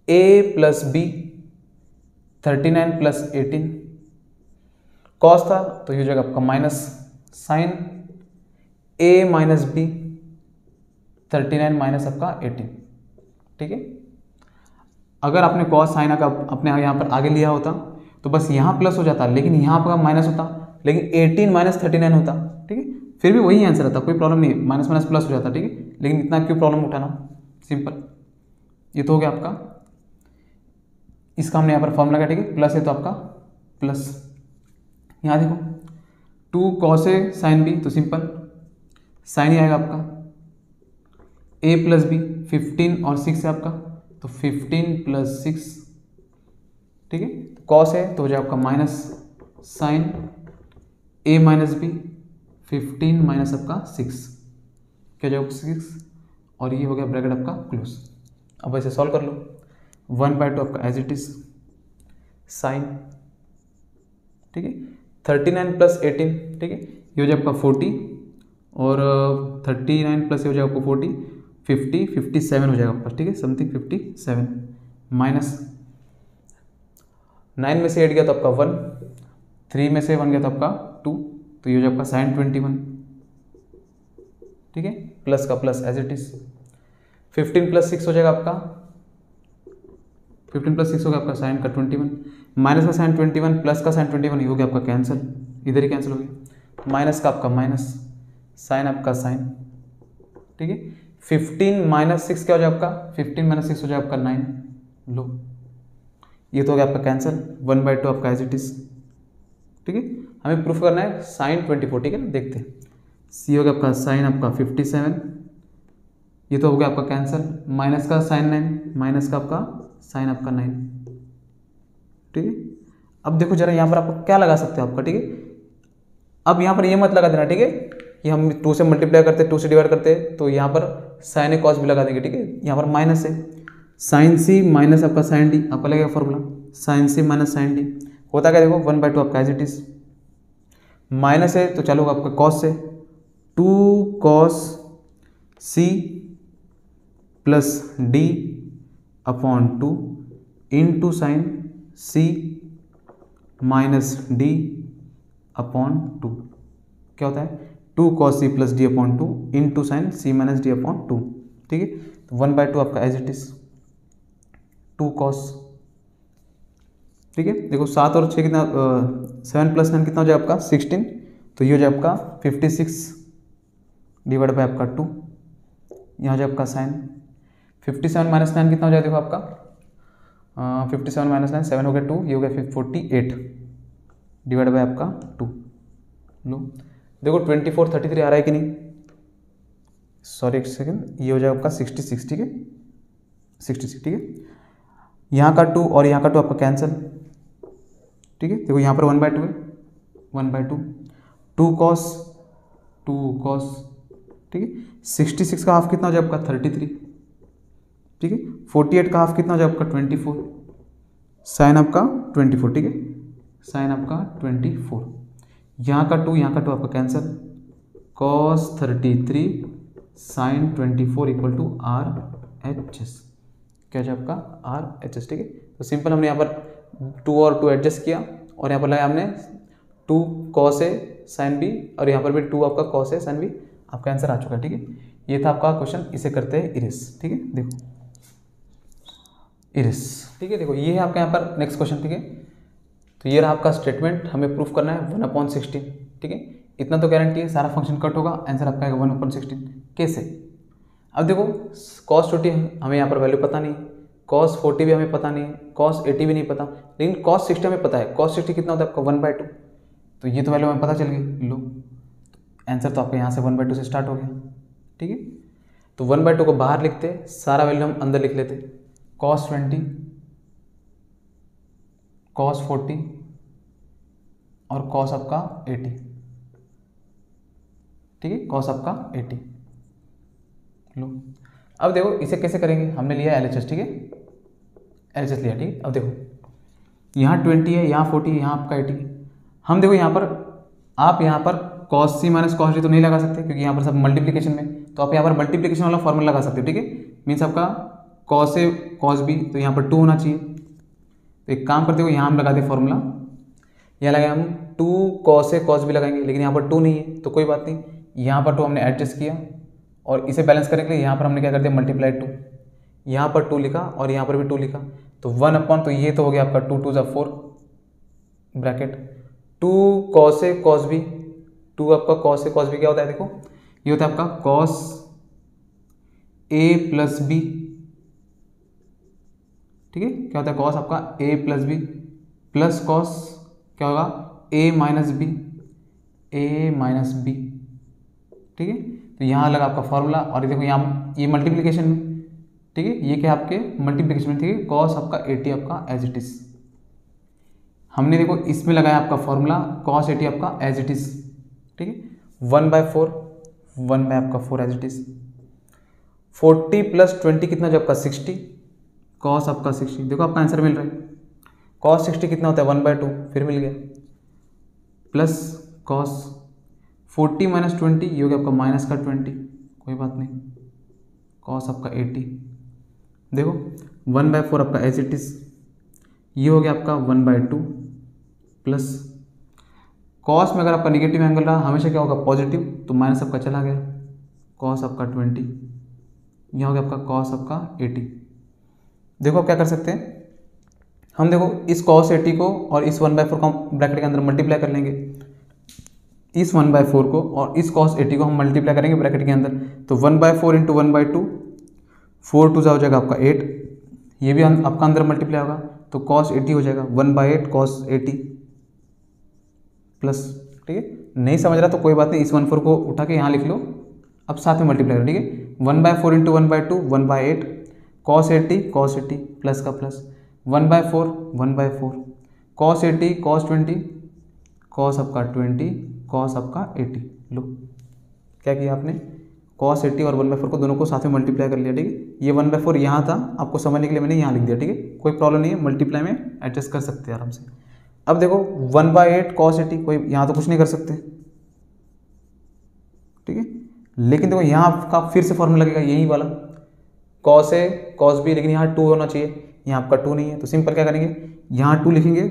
a plus b 39 plus 18 cos था तो ये हो जाएगा आपका माइनस साइन ए माइनस बी 39 माइनस आपका 18, ठीक है। अगर आपने कॉस साइन का अपने यहाँ पर आगे लिया होता तो बस यहाँ प्लस हो जाता, लेकिन यहाँ आपका माइनस होता, लेकिन 18 माइनस 39 होता, ठीक है। फिर भी वही आंसर आता, कोई प्रॉब्लम नहीं, माइनस माइनस प्लस हो जाता, ठीक है। लेकिन इतना क्यों प्रॉब्लम उठाना, सिंपल। ये तो हो गया आपका, इसका हमने यहाँ पर फॉर्मूला का, ठीक है, प्लस है तो आपका प्लस, यहाँ देखो 2 कॉस ए साइन बी, तो सिंपल साइन ही आएगा आपका a प्लस बी, 15 और 6 है आपका, तो 15 प्लस 6, ठीक है। कॉस है तो हो जाए आपका minus sine a minus b 15 minus आपका 6, क्या जाएगा 6, और ये हो गया ब्रैकेट आपका क्लोज। अब ऐसे सॉल्व कर लो, 1/2 आपका एज इट इज साइन, ठीक है, 39 प्लस 18, ठीक है, ये हो जाए आपका 40, और 39 प्लस ये हो जाएगा आपको 40, 50, 57 हो जाएगा आपका, ठीक है, समथिंग 57, माइनस 9 में से 8 गया तो आपका 1, 3 में से 1 गया तो आपका 2, तो ये हो जाएगा आपका साइन 21, ठीक है, प्लस का plus as it is, 15 plus 6 हो जाएगा आपका, 15 प्लस 6 हो गया आपका साइन का 21, माइनस का साइन 21 प्लस का साइन 21, ये हो गया आपका कैंसिल, इधर ही कैंसिल हो गया, माइनस का आपका माइनस, साइन आपका साइन, ठीक है। 15 माइनस 6 क्या हो जाए आपका, 15 माइनस 6 हो जाए आपका 9, लो ये तो हो गया आपका कैंसिल, 1/2 आपका एज इट इज, ठीक है। हमें प्रूफ करना है साइन 24, ठीक है ना, देखते हैं। सी हो गया आपका साइन आपका 57, ये तो हो गया आपका कैंसिल, माइनस का साइन 9, माइनस का आपका साइन आपका 9, ठीक है। अब देखो जरा यहाँ पर आपको क्या लगा सकते हो आपका, ठीक है। अब यहाँ पर ये मत लगा देना, ठीक है, ये हम 2 से मल्टीप्लाई करते, 2 से डिवाइड करते, तो यहाँ पर साइन ए कॉस भी लगा देंगे, ठीक है। यहाँ पर माइनस है, साइन सी माइनस आपका साइन डी, आपका लगेगा फॉर्मूला साइन सी माइनस साइन डी, होता क्या देखो 1/2 आपका एज इट इज, माइनस है तो चालू होगा आपका कॉस से, 2 cos C plus D upon 2 into sine सी माइनस डी अपॉन 2, क्या होता है 2 cos C plus D upon 2 into sine सी माइनस डी अपॉन 2, ठीक है। तो 1/2 आपका एज इट इज 2 कॉस, ठीक है। देखो 7 और 6 कितना, 7 प्लस 9 कितना हो जाए आपका 16, तो ये हो जाए आपका 56 डिवाइड बाय आपका 2, यहाँ हो जाए आपका साइन 57 माइनस 9 कितना हो जाए देखो आपका 57 माइनस 9, 7 हो गया 2, ये हो गया फिर 48 डिवाइड बाय आपका 2, लो देखो 24 33 आ रहा है कि नहीं, सॉरी एक सेकेंड, ये हो जाएगा आपका 66, ठीक है 66, ठीक है। यहाँ का 2 और यहाँ का 2 आपका कैंसिल, ठीक है। देखो यहाँ पर 1/2 है, 1/2 2 कॉस, ठीक है। 66 का हाफ कितना हो जाए आपका 33, ठीक है। 48 का हाफ कितना हो जाए आपका 24, साइन आपका 24, ठीक है, साइन आपका 24, यहाँ का 2 यहाँ का 2 आपका cancel, cos 33 sine 24 equal to RHS, क्या है आपका RHS, ठीक है। तो सिंपल हमने यहाँ पर 2 और 2 एडजस्ट किया, और यहाँ पर लगाया हमने 2 cos A साइन B, और यहाँ पर भी 2 आपका cos A साइन B, आपका आंसर आ चुका है, ठीक है। ये था आपका क्वेश्चन, इसे करते हैं इरेस, ठीक है, देखो इरेस, ठीक है। देखो ये है आपका यहाँ पर नेक्स्ट क्वेश्चन, ठीक है। तो ये रहा आपका स्टेटमेंट, हमें प्रूफ करना है 1/16, ठीक है। इतना तो गारंटी है सारा फंक्शन कट होगा, आंसर आपका आएगा 1/16, कैसे। अब देखो cos 20 हमें यहाँ पर वैल्यू पता नहीं, cos 40 भी हमें पता नहीं है, cos 80 भी नहीं पता, लेकिन cos 60 हमें पता है। cos 60 कितना होता है आपका 1/2, तो ये तो वैल्यू हमें पता चल गई, लो आंसर तो आपका यहाँ से 1/2 से स्टार्ट हो गया, ठीक है। तो 1/2 को बाहर लिखते, सारा वैल्यू हम अंदर लिख लेते, cos 20, cos 40 और cos आपका 80, ठीक है, cos आपका 80, लो। अब देखो इसे कैसे करेंगे, हमने लिया LHS, ठीक है, LHS लिया, ठीक है। अब देखो यहाँ 20 है, यहाँ 40 है, यहाँ आपका 80 है। हम देखो यहाँ पर, आप यहाँ पर cos C minus cos D तो नहीं लगा सकते, क्योंकि यहाँ पर सब मल्टीप्लिकेशन में, तो आप यहाँ पर मल्टीप्लिकेशन वाला फॉर्मूला लगा सकते हो, ठीक है। मीन्स आपका cos A cos B, तो यहाँ पर 2 होना चाहिए। तो एक काम करते हो, यहाँ हम लगाते फॉर्मूला यहाँ लगाए हम 2 कॉस ए कॉस बी लगाएंगे, लेकिन यहाँ पर 2 नहीं है तो कोई बात नहीं, यहाँ पर 2 हमने एडजस्ट किया और इसे बैलेंस करने के लिए यहाँ पर हमने क्या कर दिया मल्टीप्लाई 2, यहाँ पर 2 लिखा और यहाँ पर भी 2 लिखा, तो 1 अपॉन, तो ये तो हो गया आपका 2 2 4 bracket 2 cos A cos B, 2 आपका कॉस ए कॉस बी क्या होता है देखो, ये होता है आपका कॉस ए प्लस बी, ठीक है, क्या होता है कॉस आपका ए प्लस बी प्लस कॉस क्या होगा ए माइनस बी, ए माइनस बी, ठीक है। तो यहाँ लगा आपका फॉर्मूला और देखो यहाँ ये मल्टीप्लिकेशन में, ठीक है, ये क्या आपके मल्टीप्लिकेशन में, ठीक है, कॉस आपका 80 आपका एज इट इज, हमने देखो इसमें लगाया आपका फॉर्मूला कॉस 80 आपका एज इट इज, ठीक है, 1/4 1 बाय आपका 4 एज इट इज, 40 + 20 कितना जो आपका 60, कॉस आपका 60, देखो आपका आंसर मिल रहा है, कॉस 60 कितना होता है 1/2, फिर मिल गया, प्लस कॉस 40 - 20 ये हो गया आपका माइनस का 20, कोई बात नहीं, कॉस आपका 80, देखो 1/4 आपका एज इट इज, ये हो गया आपका 1/2 प्लस कॉस में अगर आपका निगेटिव एंगल रहा हमेशा क्या होगा पॉजिटिव, तो माइनस आपका चला गया, कॉस आपका 20, यहाँ हो गया आपका कॉस आपका 80। देखो आप क्या कर सकते हैं, हम देखो इस cos 80 को और इस 1/4 को हम ब्रैकेट के अंदर मल्टीप्लाई कर लेंगे, इस 1/4 को और इस cos 80 को हम मल्टीप्लाई करेंगे ब्रैकेट के अंदर, तो 1/4 × 1/2 4 2 हो जाएगा आपका 8, ये भी आपका अंदर मल्टीप्लाई होगा, तो cos 80 हो जाएगा 1/8 cos 80 प्लस, ठीक है, नहीं समझ रहा तो कोई बात नहीं, इस 1/4 को उठा के यहाँ लिख लो, अब साथ में मल्टीप्लाई करो, ठीक है, 1/4 × 1/2 1/8 cos 80 प्लस का प्लस 1/4 1/4 cos 80 cos 20 cos आपका 20 cos आपका 80, लो क्या किया आपने cos 80 और 1/4 को दोनों को साथ में मल्टीप्लाई कर लिया, ठीक है, ये 1/4 यहाँ था, आपको समझने के लिए मैंने यहाँ लिख दिया, ठीक है, कोई प्रॉब्लम नहीं है, मल्टीप्लाई में एडजस्ट कर सकते हैं आराम से। अब देखो 1/8 cos 80, कोई यहाँ तो कुछ नहीं कर सकते, ठीक है, लेकिन देखो यहाँ आपका फिर से फॉर्मूला लगेगा यही वाला cos A cos B, लेकिन यहाँ 2 होना चाहिए, यहाँ आपका 2 नहीं है, तो सिंपल क्या करेंगे, यहाँ 2 लिखेंगे,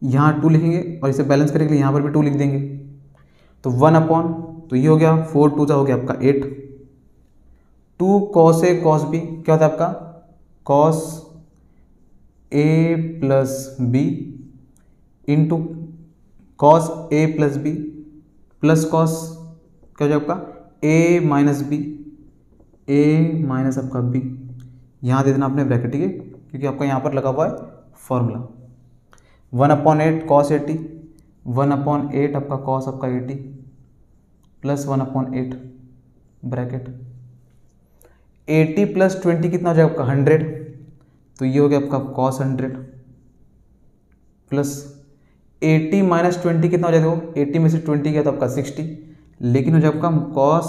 यहाँ 2 लिखेंगे और इसे बैलेंस करने के लिए यहाँ पर भी 2 लिख देंगे, तो 1 अपॉन, तो ये हो गया 4 2 हो गया आपका 8, 2 cos A cos B क्या होता है आपका cos A plus B into cos A plus B plus cos क्या हो जाएगा आपका A minus B, A minus आपका B, यहाँ दे देना आपने ब्रैकेट, ठीक है, क्योंकि आपका यहाँ पर लगा हुआ है फॉर्मूला, 1/8 cos 80 1/8 आपका cos आपका 80 प्लस 1/8 ब्रैकेट 80 + 20 कितना हो जाएगा आपका 100, तो ये हो गया आपका cos 100 प्लस 80 - 20 कितना हो जाएगा, 80 में से 20 गया तो आपका 60, लेकिन हो जाएगा आपका cos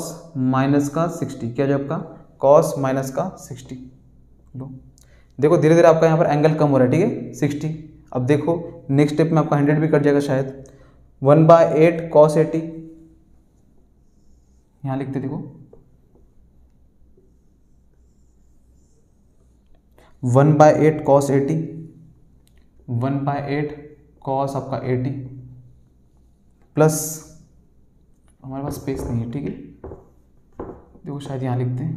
माइनस का 60, क्या हो जाएगा आपका cos माइनस का 60, लो देखो धीरे धीरे आपका यहाँ पर एंगल कम हो रहा है, ठीक है 60, अब देखो नेक्स्ट स्टेप में आपका 100 भी कट जाएगा शायद, 1/8 cos 80, यहाँ लिखते देखो 1/8 cos 80 1/8 cos आपका 80 प्लस हमारे पास स्पेस नहीं है, ठीक है, देखो शायद यहाँ लिखते हैं,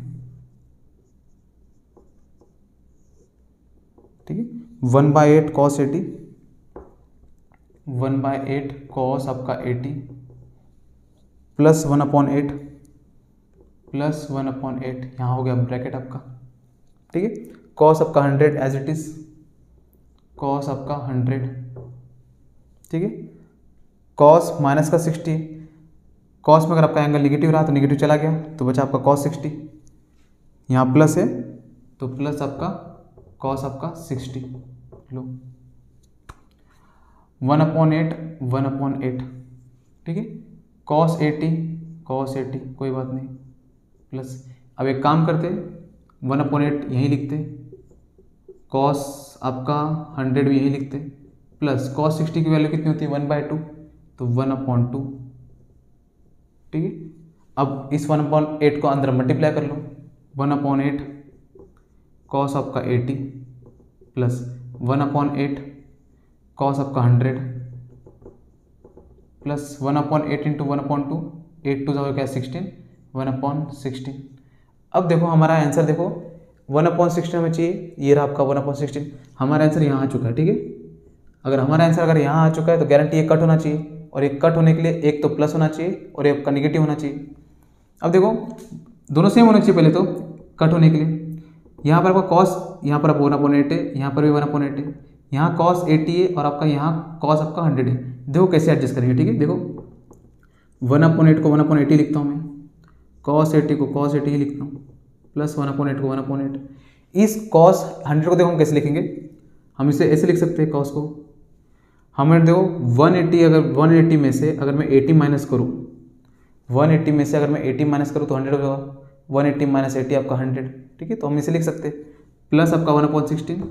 ठीक है, 1/8 cos 80 1/8 cos आपका 80 प्लस 1/8 प्लस 1/8, यहाँ हो गया ब्रैकेट आपका, ठीक है, cos आपका 100 एज इट इज, cos आपका 100, ठीक है, cos माइनस का 60, cos में अगर आपका एंगल निगेटिव रहा तो निगेटिव चला गया, तो बचा आपका cos 60, यहाँ प्लस है तो प्लस आपका cos आपका 60, लो 1/8 1/8, ठीक है, cos 80 कोई बात नहीं, प्लस अब एक काम करते 1/8 यहीं लिखते, cos आपका 100 भी यहीं लिखते, प्लस cos 60 की वैल्यू कितनी होती है 1/2, तो 1/2, ठीक है, अब इस 1/8 को अंदर मल्टीप्लाई कर लो, 1/8 cos आपका 80 प्लस 1/8 कॉस आपका 100 प्लस 1/8 इंटू 1/2, 8 टू जाओ क्या 16, 1/16। अब देखो हमारा आंसर देखो 1/16 हमें चाहिए, ये रहा आपका 1/16। हमारा आंसर यहाँ आ चुका है, ठीक है। अगर हमारा आंसर अगर यहाँ आ चुका है तो गारंटी ये कट होना चाहिए, और ये कट होने के लिए एक तो प्लस होना चाहिए और एक का निगेटिव होना चाहिए। अब देखो दोनों सेम होने चाहिए पहले तो कट होने के लिए। यहाँ पर आपका कॉस, यहाँ पर आप 1/8 है, यहाँ पर भी 1/8 है, यहाँ कॉस 80 है और आपका यहाँ कॉस आपका 100 है। देखो कैसे एडजस्ट करेंगे, ठीक है। देखो 1/8 को 1/80 लिखता हूँ मैं, कॉस 80 को cos 80 ही लिखता हूँ, प्लस 1/8 को 1/8। इस cos 100 को देखो हम कैसे लिखेंगे, हम इसे ऐसे लिख सकते हैं cos को। हमें देखो 180, अगर 180 में से अगर मैं 80 माइनस करूँ, 180 में से अगर मैं 80 माइनस करूँ तो 100 होगा, 180 माइनस 80 आपका 100, ठीक है। तो हम इसे लिख सकते हैं प्लस आपका 1/16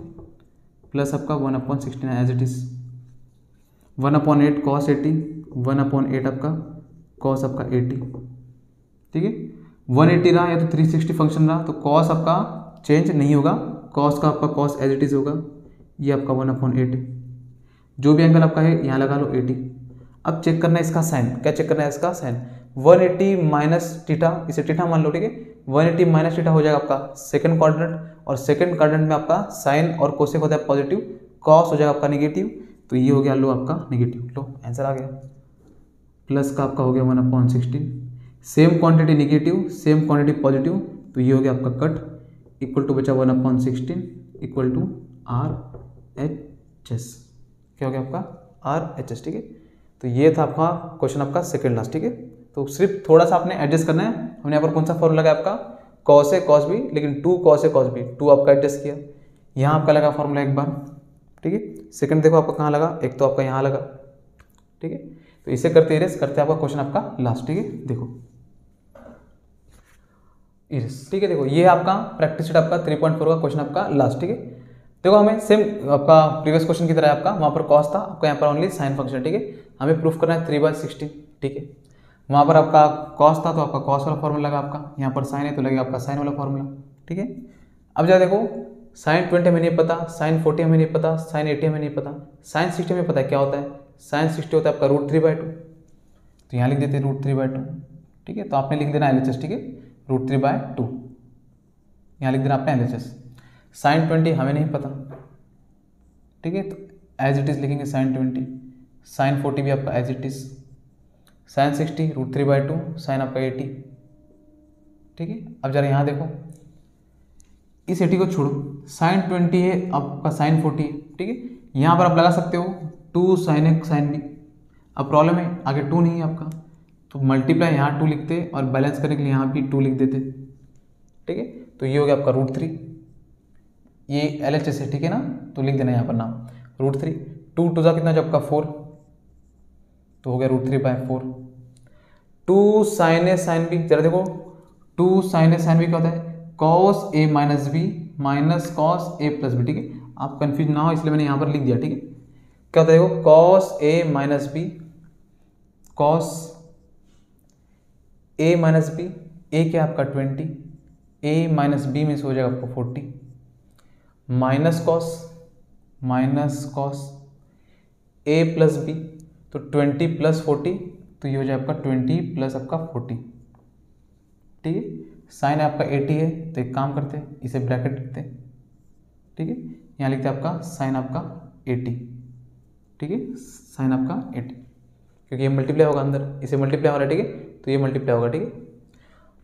प्लस आपका 1/16 एज इट इज 1/8 cos 80, 1/8 आपका cos आपका 80, ठीक है। 180 रहा या तो 360 फंक्शन रहा तो cos आपका चेंज नहीं होगा, cos का आपका cos एज इट इज होगा, ये आपका 1/8। जो भी एंगल आपका है यहाँ लगा लो 80। अब चेक करना है इसका साइन, क्या चेक करना है इसका साइन, 180 माइनस थीटा, इसे थीटा मान लो, ठीक है। 180 माइनस थीटा हो जाएगा आपका सेकंड क्वाड्रेंट, और सेकंड क्वाड्रेंट में आपका साइन और कोसेक होता है पॉजिटिव, कॉस हो जाएगा आपका नेगेटिव, तो ये हो गया लो आपका नेगेटिव। लो आंसर आ गया, प्लस का आपका हो गया 1/16, same quantity negative same quantity positive, तो ये हो गया आपका कट, इक्वल टू बचा 1/16 इक्वल टू RHS, क्या हो गया आपका RHS, ठीक है। तो ये था आपका क्वेश्चन आपका सेकंड लास्ट, ठीक है। तो सिर्फ थोड़ा सा आपने एडजस्ट करना है। हमने यहाँ पर कौन सा फॉर्मूला लगाया आपका कॉस ए कॉस बी, लेकिन 2 कॉस ए कॉस बी 2 आपका एडजस्ट किया, यहाँ आपका लगा फॉर्मूला एक बार, ठीक है। सेकंड देखो आपका कहाँ लगा, एक तो आपका यहाँ लगा, ठीक है। तो इसे करते इरेस करते आपका क्वेश्चन आपका लास्ट, ठीक है। देखो इरेस, ठीक है। देखो ये आपका प्रैक्टिस सेट आपका 3.4 का क्वेश्चन आपका लास्ट, ठीक है। देखो हमें सेम आपका प्रीवियस क्वेश्चन की तरह आपका वहाँ पर कॉस था, आपका यहाँ पर ओनली साइन फंक्शन, ठीक है। हमें प्रूफ करना है 3/16, ठीक है। वहाँ पर आपका कॉस था तो आपका कॉस वाला फॉर्मूला लगा आपका, यहाँ पर साइन है तो लगेगा आपका साइन वाला फॉर्मूला, ठीक है। अब जरा देखो साइन 20 हमें नहीं पता, साइन 40 हमें नहीं पता, साइन 80 हमें नहीं पता, साइन 60 हमें पता है क्या होता है, साइन 60 होता है आपका √3/2, तो यहाँ लिख देते हैं √3/2, ठीक है। तो आपने लिख देना LHS, ठीक है, √3/2 यहाँ लिख देना आपने LHS। साइन 20 हमें नहीं पता, ठीक है, तो एज इट इज लिखेंगे साइन 20, साइन 40 भी आपका as it is, sine 60 √3/2, sine आपका 80, ठीक है। अब जरा यहाँ देखो इस 80 को छोड़ो, साइन 20 है आपका साइन 40 है, ठीक है। यहाँ पर आप लगा सकते हो 2 साइन ए साइन बी। अब प्रॉब्लम है आगे 2 नहीं है आपका, तो मल्टीप्लाई यहाँ 2 लिखते और बैलेंस करने के लिए यहाँ भी 2 लिख देते, ठीक है। तो ये हो गया आपका √3, ये LHS है, ठीक है ना, तो लिख देना यहाँ पर नाम √3, 2 2 कितना जब का 4, तो हो गया √3/4। 2 साइन ए साइन बी, जरा देखो 2 साइन ए साइन बी क्या होता है, cos a minus b minus cos a plus b, ठीक है। आप कंफ्यूज ना हो इसलिए मैंने यहाँ पर लिख दिया, ठीक है। क्या होता है देखो cos a minus b, cos a minus b, a क्या आपका 20, a माइनस बी में से हो जाएगा आपको 40, minus cos a plus b, तो 20 प्लस 40, तो ये हो जाए आपका 20 प्लस आपका 40, ठीक है। साइन आपका 80 है तो एक काम करते हैं इसे ब्रैकेट लिखते हैं, ठीक है। यहाँ लिखते हैं आपका साइन आपका 80, ठीक है, साइन आपका 80, क्योंकि ये मल्टीप्लाई होगा अंदर, इसे मल्टीप्लाई हो रहा है, ठीक है, तो ये मल्टीप्लाई होगा, ठीक है।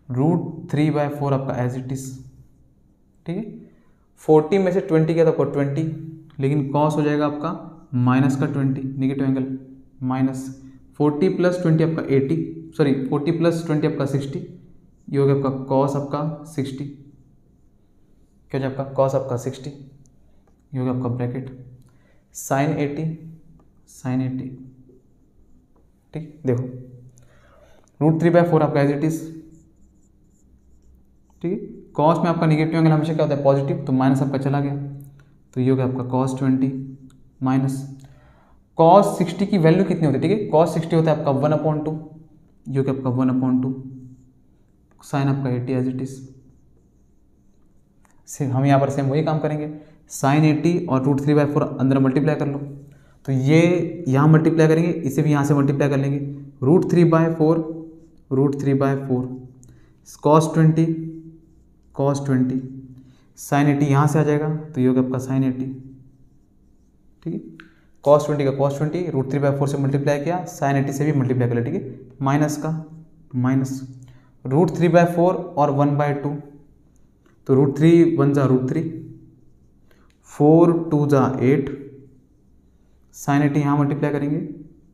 √3/4 आपका एज इट इज, ठीक है। 40 में से 20 क्या था आपको 20, लेकिन कॉस हो जाएगा आपका माइनस का 20 नेगेटिव एंगल, माइनस 40 प्लस 20 आपका 80, सॉरी 40 प्लस 20 आपका 60, ये हो गया आपका कॉस आपका 60, क्या हो जाए आपका कॉस आपका 60, ये हो गया आपका ब्रैकेट साइन 80 साइन 80, ठीक। देखो √3/4 आपका एज इट इज, ठीक है। कॉस में आपका निगेटिव एंगल हमेशा क्या होता है पॉजिटिव, तो माइनस आपका चला गया, तो ये हो गया आपका cos 20 माइनस cos 60 की वैल्यू कितनी होती है, ठीक है। cos 60 होता है आपका 1/2, ये हो गया आपका 1/2, साइन आपका 80 एज इट इज। हम यहाँ पर सेम वही काम करेंगे, साइन 80 और √3/4 अंदर मल्टीप्लाई कर लो, तो ये यहाँ मल्टीप्लाई करेंगे, इसे भी यहाँ से मल्टीप्लाई कर लेंगे। √3/4 √3/4 cos 20 sin 80 यहाँ से आ जाएगा, तो ये होगा आपका sin 80। ठीक है, cos 20 का cos 20 √3/4 से मल्टीप्लाई किया, sin 80 से भी मल्टीप्लाई कर लिया। ठीक है, माइनस का माइनस √3/4 और 1/2, तो √3 1 जा √3, 4 2 जा 8, sin 80 यहाँ मल्टीप्लाई करेंगे,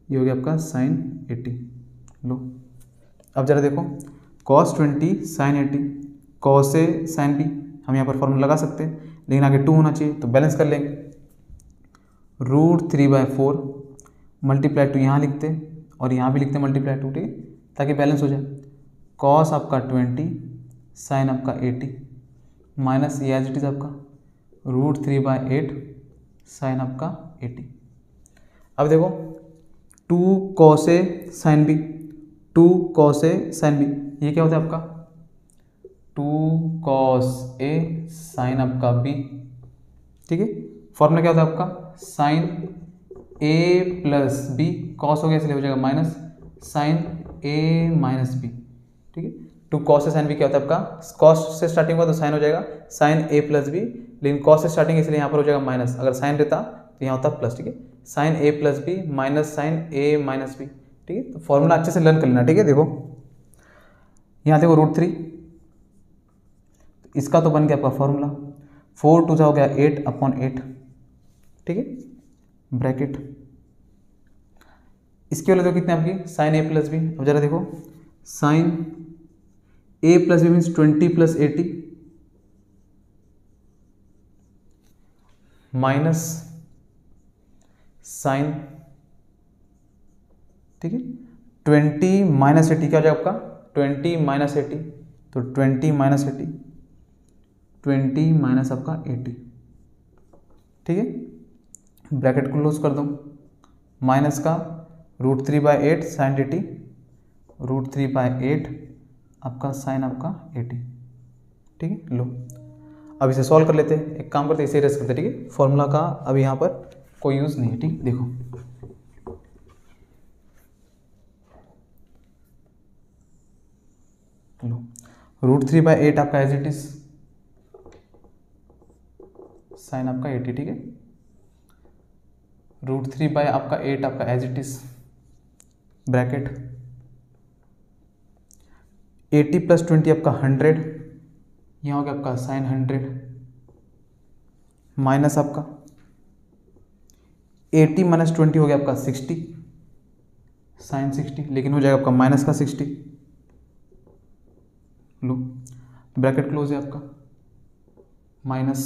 ये हो गया आपका sin 80। लो अब जरा देखो, cos 20 sin 80, cos ए sin b, हम यहाँ पर फॉर्मूला लगा सकते हैं, लेकिन आगे 2 होना चाहिए, तो बैलेंस कर लेंगे। √3/4 मल्टीप्लाई 2 यहाँ लिखते और यहाँ भी लिखते मल्टीप्लाई 2, ठीक है, ताकि बैलेंस हो जाए। cos आपका 20 sin आपका 80 माइनस ये एज इट इज आपका √3/8 sin आपका 80। अब देखो 2 cos a sin b, 2 cos a sin b, ये क्या होता है आपका 2 cos a sin आपका b। ठीक है, फॉर्मूला क्या होता है आपका sin a plus b, cos हो गया इसलिए हो जाएगा minus sin a minus b। ठीक है, 2 cos a sin b क्या होता है आपका, cos से स्टार्टिंग हुआ तो sin हो जाएगा sin a प्लस b, लेकिन cos से स्टार्टिंग इसलिए यहाँ पर हो जाएगा माइनस, अगर sin रहता तो यहाँ होता प्लस। ठीक है, sin a plus b minus sin a minus b। ठीक है, तो फॉर्मूला अच्छे से लर्न कर लेना। ठीक है, देखो यहाँ देखो √3, इसका तो बन गया आपका फॉर्मूला, 4 2 हो गया 8/8। ठीक है, ब्रैकेट इसकी वैल्यू तो कितने आपकी sin a प्लस b। अब जरा देखो sin a plus b means 20 + 80 minus sin, ठीक है, 20 - 80 क्या हो जाएगा आपका 20 - 80, तो 20 - 80, 20 माइनस आपका 80। ठीक है, ब्रैकेट क्लोज कर दो, माइनस का √3/8 sin 80, √3/8 आपका sin आपका 80। ठीक है, लो अब इसे सॉल्व कर लेते हैं। एक काम करते हैं, इसे रेस करते हैं। ठीक है, फॉर्मूला का अभी यहाँ पर कोई यूज़ नहीं है। ठीक, देखो लो √3/8 आपका एज इट इज sin आपका 80। ठीक है, √3/8 आपका एज इट इज ब्रैकेट 80 + 20 आपका 100, यहाँ हो गया आपका sin 100 माइनस आपका 80 - 20 हो गया आपका 60 sin 60, लेकिन हो जाएगा आपका माइनस का 60। लो ब्रैकेट क्लोज है आपका, माइनस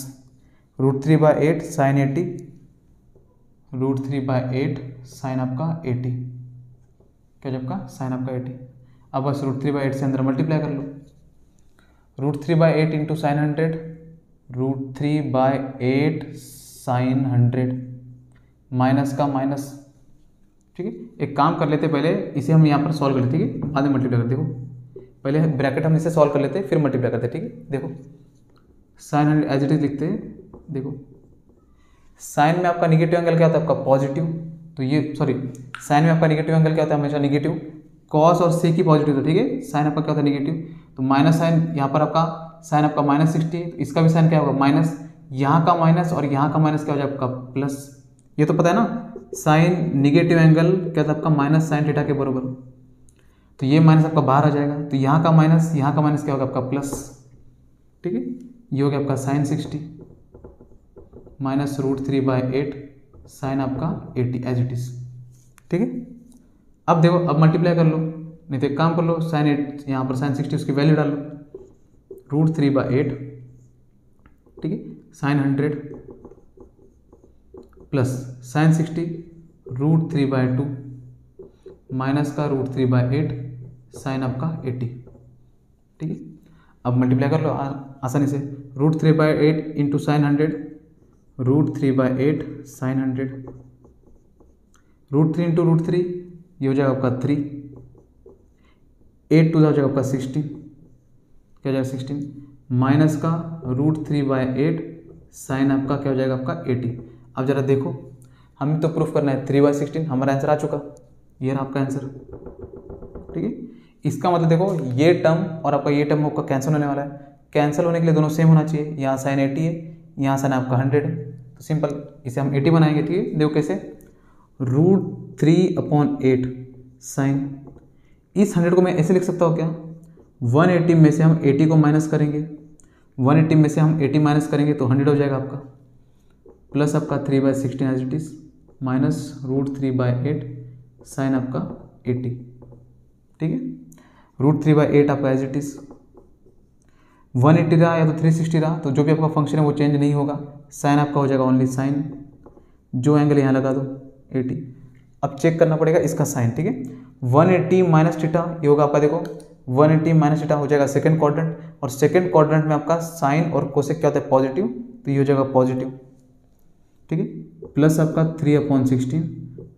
√3/8 sin 80, √3/8 sin आपका 80, क्या आपका sin आपका 80। अब बस √3/8 से अंदर मल्टीप्लाई कर लो, √3/8 × sin 100, √3/8 sin 100 माइनस का माइनस। ठीक है, एक काम कर लेते, पहले इसे हम यहाँ पर सॉल्व कर लेते। ठीक है, बाद में मल्टीप्लाई करते। देखो पहले ब्रैकेट हम इसे सॉल्व कर लेते हैं, फिर मल्टीप्लाई करते हैं। ठीक है, देखो sin 100 एज इट इज लिखते हैं। देखो साइन में आपका निगेटिव एंगल क्या होता है आपका पॉजिटिव, तो ये सॉरी साइन में आपका निगेटिव एंगल क्या होता है हमेशा नेगेटिव, कॉस और से की पॉजिटिव, तो ठीक है साइन आपका क्या होता है नेगेटिव, तो माइनस साइन यहाँ पर आपका साइन आपका -60, तो इसका भी साइन क्या होगा माइनस, यहाँ का माइनस और यहाँ का माइनस क्या हो जाएगा आपका प्लस। ये तो पता है ना साइन निगेटिव एंगल क्या था आपका माइनस साइन थीटा के बराबर, तो ये माइनस आपका बाहर आ जाएगा, तो यहाँ का माइनस क्या होगा आपका प्लस। ठीक है, ये हो गया आपका साइन 60 माइनस √3/8 साइन आपका 80 एज इट इज। ठीक है, अब देखो अब मल्टीप्लाई कर लो, नहीं तो एक काम कर लो साइन 8 यहाँ पर साइन 60 उसकी वैल्यू डाल लो √3/8, ठीक है साइन 100 प्लस साइन 60 √3/2 माइनस का √3/8 साइन आपका 80। ठीक है, अब मल्टीप्लाई कर लो आसानी से, √3/8 इंटू साइन 100, √3/8 साइन 100, √3 इंटू √3 ये हो जाएगा आपका 3, 8 टू हो जाएगा आपका 16, क्या हो जाएगा 16 माइनस का √3/8 साइन आपका क्या हो जाएगा आपका 80। अब जरा देखो हमें तो प्रूफ करना है 3/16, हमारा आंसर आ चुका, ये रहा आपका आंसर। ठीक है, इसका मतलब देखो ये टर्म और आपका ये टर्म आपका कैंसिल होने वाला है। कैंसिल होने के लिए दोनों सेम होना चाहिए, यहाँ साइन 80 है, यहाँ साइन आपका 100 है, तो सिंपल इसे हम 80 बनाएंगे। ठीक है, देखो कैसे, √3/8 साइन, इस 100 को मैं ऐसे लिख सकता हूँ क्या, 180 में से हम 80 को माइनस करेंगे, 180 में से हम 80 माइनस करेंगे तो 100 हो जाएगा आपका, प्लस आपका 3/16 as it is, minus √3/8 sine आपका 80। ठीक है, √3/8 आपका एज इट इज, 180 रहा या तो 360 रहा, तो जो भी आपका फंक्शन है वो चेंज नहीं होगा, साइन आपका हो जाएगा ओनली साइन, जो एंगल यहाँ लगा दो 80। अब चेक करना पड़ेगा इसका साइन। ठीक है, 180 माइनस थीटा ये होगा आपका, देखो 180 माइनस थीटा हो जाएगा सेकंड क्वाड्रेंट, और सेकंड क्वाड्रेंट में आपका साइन और कोसेक क्या होता है, पॉजिटिव, तो ये हो जाएगा पॉजिटिव। ठीक है, प्लस आपका 3/16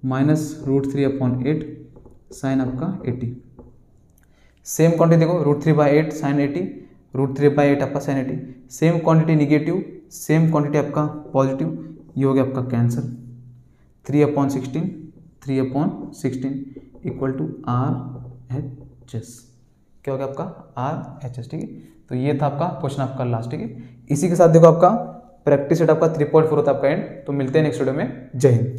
माइनस √3/8 साइन आपका 80। सेम क्वांटिटी देखो, √3/8 साइन 80, √3/8 आपका sine 80, same quantity negative, same quantity आपका पॉजिटिव, ये हो गया आपका कैंसर। 3/16 इक्वल टू RHS, क्या हो गया आपका RHS। ठीक है, तो ये था आपका क्वेश्चन आपका लास्ट। ठीक है, इसी के साथ देखो आपका प्रैक्टिस सेट आपका 3.4 होता है आपका एंड। तो मिलते हैं नेक्स्ट वीडियो में, जय हिंद।